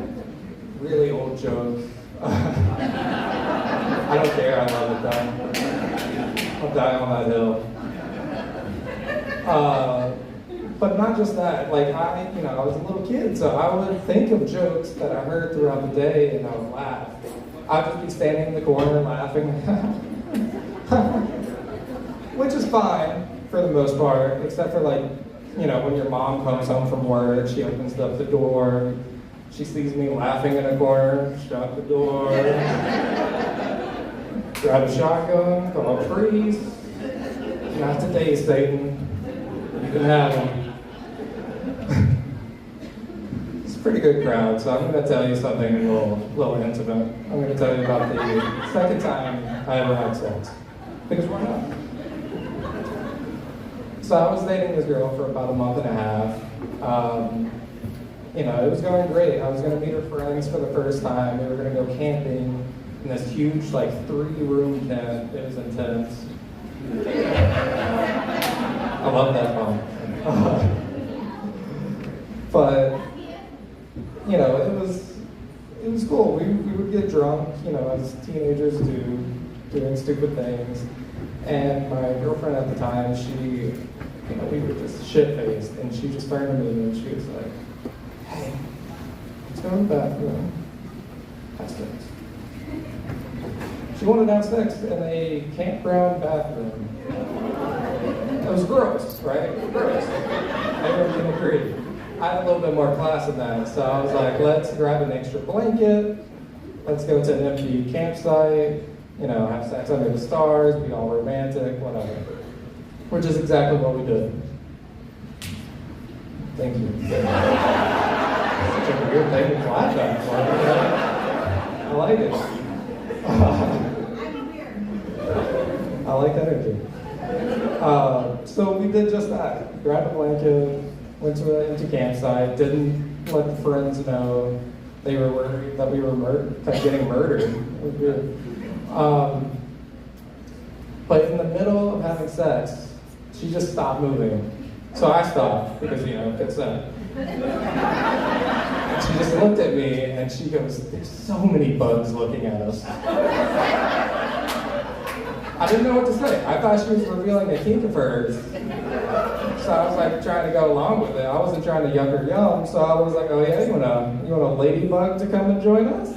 really old joke. I don't care, I love it though. I'll die on that hill. But not just that, like I was a little kid, so I would think of jokes that I heard throughout the day and I would laugh. I'd just be standing in the corner laughing. Which is fine for the most part, except for like, you know, when your mom comes home from work, she opens up the door, she sees me laughing in a corner, shut the door, grab a shotgun, call a priest. Not today, Satan. You can have him. It's pretty good crowd, so I'm going to tell you something a little intimate. I'm going to tell you about the second time I ever had sex. Because why not? So I was dating this girl for about a month and a half. You know, it was going great. I was going to meet her friends for the first time. We were going to go camping in this huge, like, 3-room tent. It was intense. I love that one. But, you know, it was cool. We would get drunk, you know, as teenagers do, doing stupid things. And my girlfriend at the time, she, you know, we were just shit-faced, and she just turned to me and she was like, "Hey, let's go to the bathroom, have sex." She wanted to have sex in a campground bathroom. It was gross, right? Gross. Everyone can agree. I had a little bit more class than that, so I was like, let's grab an extra blanket, let's go to an empty campsite, you know, have sex under the stars, be all romantic, whatever. Which is exactly what we did. Thank you. Such a weird thing to clap at for. I like it. I like that energy. So we did just that. Grabbed a blanket, went to an empty campsite, didn't let the friends know they were worried that we were getting murdered. It was weird. But in the middle of having sex, she just stopped moving. So I stopped because, you know, consent. She just looked at me and she goes, "There's so many bugs looking at us." I didn't know what to say. I thought she was revealing a kink of hers. So I was like trying to go along with it. I wasn't trying to yuck her yum, so I was like, "Oh yeah, you want a ladybug to come and join us?"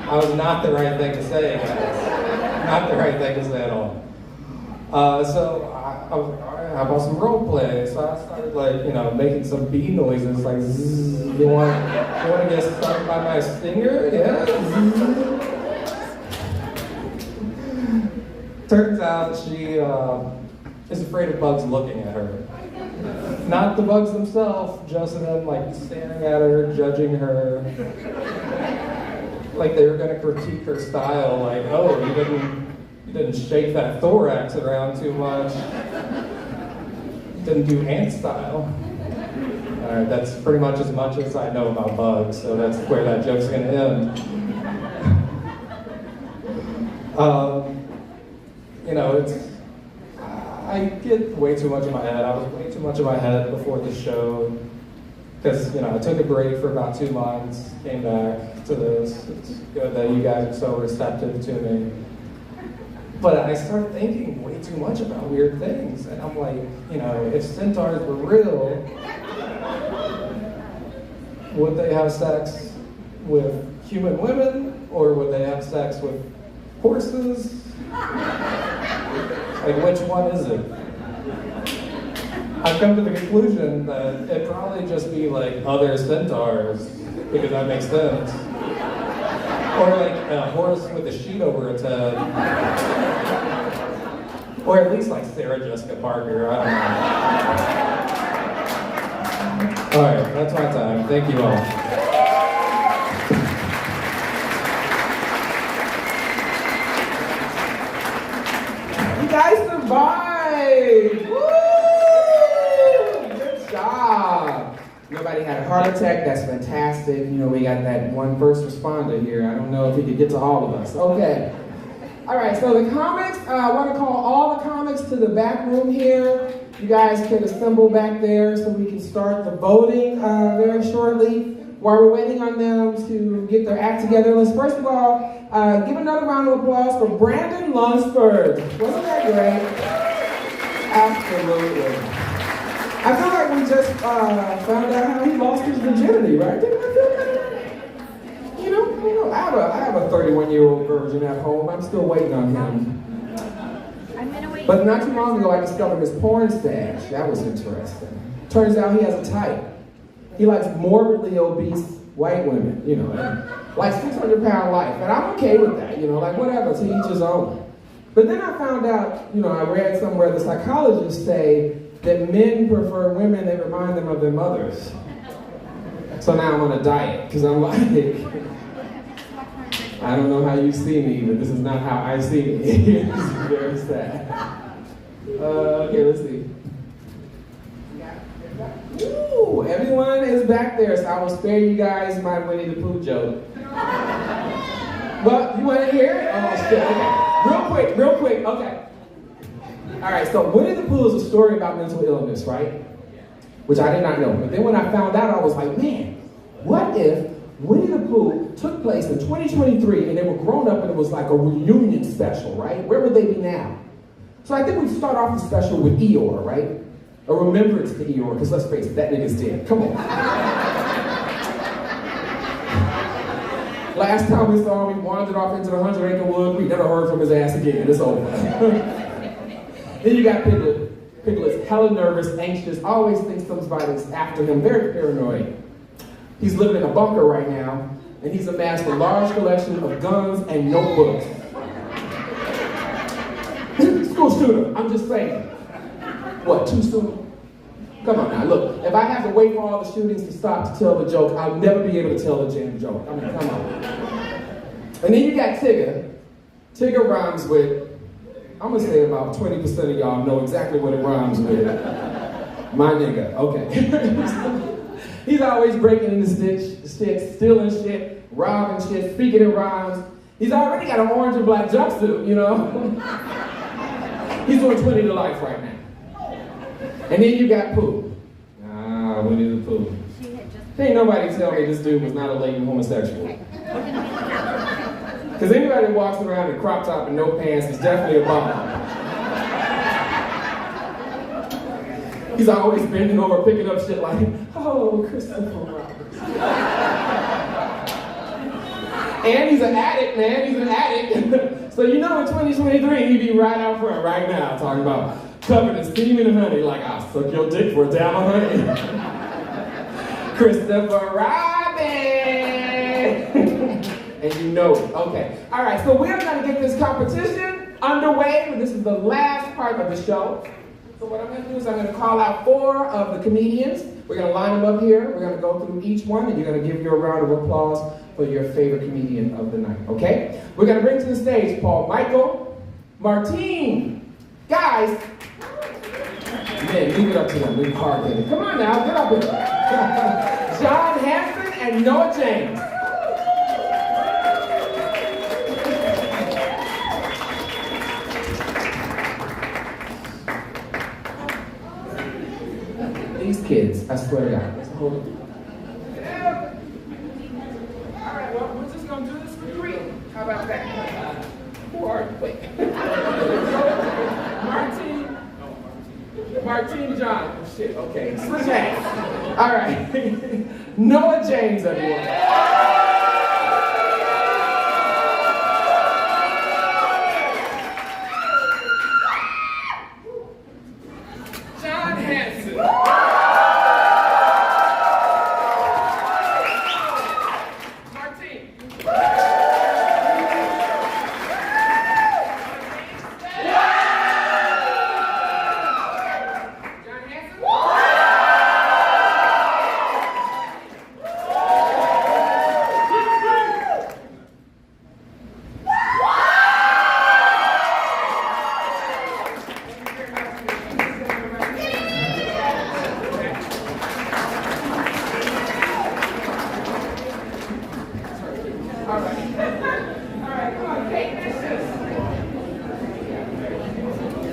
I was not the right thing to say, guys. Not the right thing to say at all. So I was like, all right, how about some role play? So I started like, you know, making some bee noises like zzz. You want to get stung by my stinger? Yeah. Zzz. Turns out she is afraid of bugs looking at her. Not the bugs themselves, just them like staring at her, judging her. Like they were gonna critique her style, like, "Oh, you didn't shake that thorax around too much. Didn't do ant style." All right, that's pretty much as I know about bugs, so that's where that joke's gonna end. You know, I get way too much in my head. I was way too much in my head before the show. Because, you know, I took a break for about 2 months, came back to this. It's good that you guys are so receptive to me. But I started thinking way too much about weird things. And I'm like, you know, if centaurs were real, would they have sex with human women? Or would they have sex with horses? Like, which one is it? I've come to the conclusion that it'd probably just be like other centaurs, because that makes sense. Or like a horse with a sheet over its head. Or at least like Sarah Jessica Parker, I don't know. Alright, that's my time. Thank you all. You guys survived! Woo! Good job! Nobody had a heart attack, that's fantastic. You know, we got that one first responder here. I don't know if he could get to all of us. Okay. All right, so the comics, I want to call all the comics to the back room here. You guys can assemble back there so we can start the voting very shortly. While we're waiting on them to get their act together, let's first of all give another round of applause for Brandon Lunsford. Wasn't that great? Absolutely. I feel like we just found out how he lost his virginity, right? Didn't I feel that? You know, I have a 31-year-old virgin at home. I'm still waiting on him. But not too long ago, I discovered his porn stash. That was interesting. Turns out he has a type. He likes morbidly obese white women, you know, and like 600-pound life. And I'm okay with that, you know, like whatever, to each his own. But then I found out, you know, I read somewhere the psychologists say that men prefer women that remind them of their mothers. So now I'm on a diet, because I'm like, I don't know how you see me, but this is not how I see me. It's very sad. Okay, let's see. Ooh, everyone is back there, so I will spare you guys my Winnie the Pooh joke. Well, you want to hear it? Oh, shit, okay. Real quick, okay. All right, so Winnie the Pooh is a story about mental illness, right? Which I did not know. But then when I found out, I was like, man, what if Winnie the Pooh took place in 2023 and they were grown up and it was like a reunion special, right? Where would they be now? So I think we start off the special with Eeyore, right? A remembrance to Eeyore, because let's face it, that nigga's dead. Come on. Last time we saw him, he wandered off into the 100-acre wood. We never heard from his ass again. It's over. Then you got Piglet. Piglet's hella nervous, anxious, always thinks somebody's after him, very paranoid. He's living in a bunker right now, and he's amassed a large collection of guns and notebooks. School shooter, I'm just saying. What, too soon? Come on now, look, if I have to wait for all the shootings to stop to tell the joke, I'll never be able to tell a damn joke. I mean, come on. And then you got Tigger. Tigger rhymes with, I'm gonna say about 20% of y'all know exactly what it rhymes with. My nigga, okay. He's always breaking into shit, stealing shit, robbing shit, speaking in rhymes. He's already got an orange and black jumpsuit, you know? He's doing 20 to life right now. And then you got Pooh. Ah, Winnie the Pooh. Ain't nobody tell me this dude was not a latent homosexual. Because anybody that walks around in a crop top and no pants is definitely a bum. He's always bending over, picking up shit like, oh, Christopher Roberts. And he's an addict, man. He's an addict. So you know in 2023, he'd be right out front right now talking about covered in steaming and honey, like, I'll suck your dick for a dab of honey. Christopher Robin! And you know it. Okay. All right, so we're going to get this competition underway. This is the last part of the show. So what I'm going to do is I'm going to call out 4 of the comedians. We're going to line them up here. We're going to go through each one, and you're going to give your round of applause for your favorite comedian of the night, okay? We're going to bring to the stage Paul Michael, Martine. Guys, man, leave it up to them. We're hard-headed. Come on now, get up here. John Hanson and Noah James. These kids, I swear to God. Let's hold them. All right, well, we're just going to do this for free. How about that? Who are you? Wait. Martine John. Oh, shit, okay. Switch hands. All right. Noah James, everyone. John Hanson.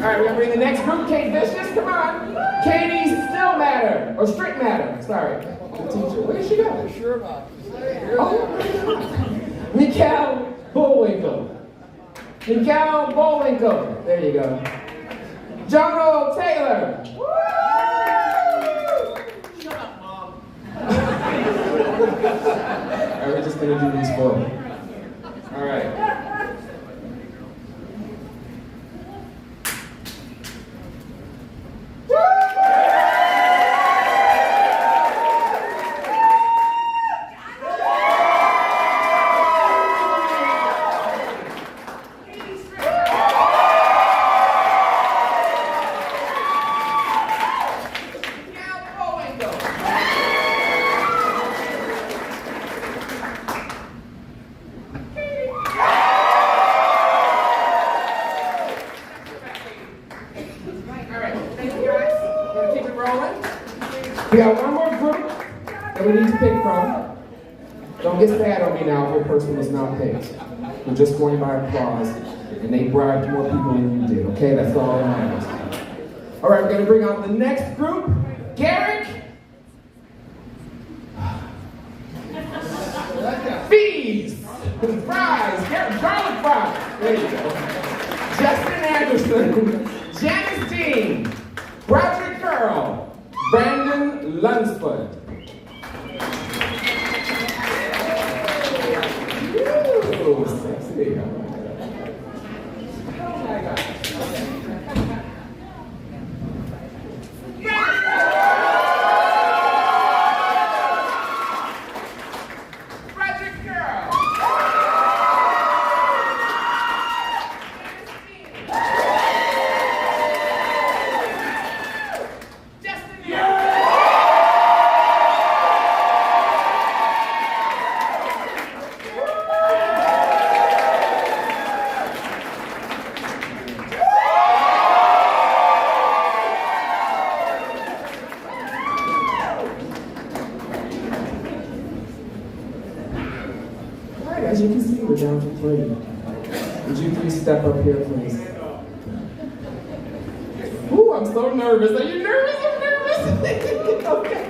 All right, we're gonna bring the next group. Kate Vicious, come on. Katie Stillmatter, or Strickmatter, sorry. The teacher, where did she go? Sure about. Oh. Mikhail Bullwinkle. Mikhail Bullwinkle, there you go. Jono Taylor. Woo! Shut up, Mom. All right, we're just gonna do these 4. All right. going. We got one more group that we need to pick from. Don't get sad on me now if your person was not picked. We're just going by applause, and they bribed more people than you did, okay? That's all that matters. All right, we're gonna bring out the next group. Garrick. Fees. Fries. Garlic fries. There you go. Justin Anderson. Janice Dean. Broderick Curl. Brandon Lunsford. Ooh, sexy. Oh my God. As you can see, we're down to 3. Would you please step up here, please? Ooh, I'm so nervous. Are you nervous? I'm nervous. Okay.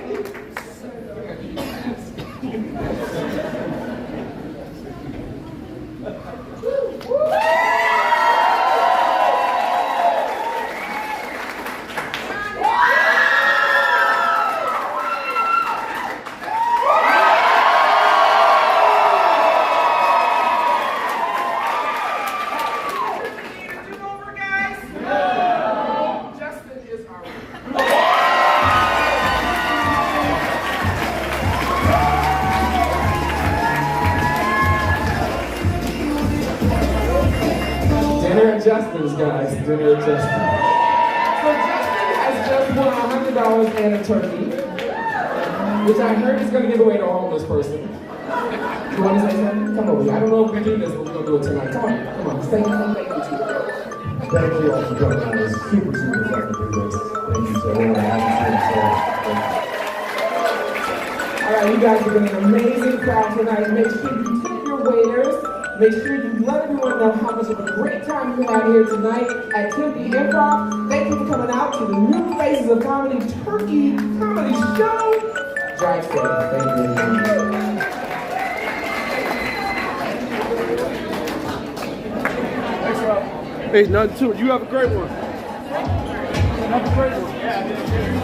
Justin's, guys. Dinner at Justin. So Justin has just won $100 and a turkey, which I heard he's going to give away to a homeless person. You want to say something? Come over here. I don't know if we can do this, but we're going to do it tonight. Come on. Come on. Say thank you to you. Thank you all for coming out. It's super, super fun to do this. Thank you to everyone that hasn't seen. All right, you guys have been an amazing crowd tonight. Make sure you tip your waiters. Make sure you let everyone know how much of a great time you had here tonight at Tempe Improv. Thank you for coming out to the New Faces of Comedy Turkey Comedy Show. Drive safe. Thank you very much. Thanks, Rob. Hey, nothing to it. You have a great one. Have a great one.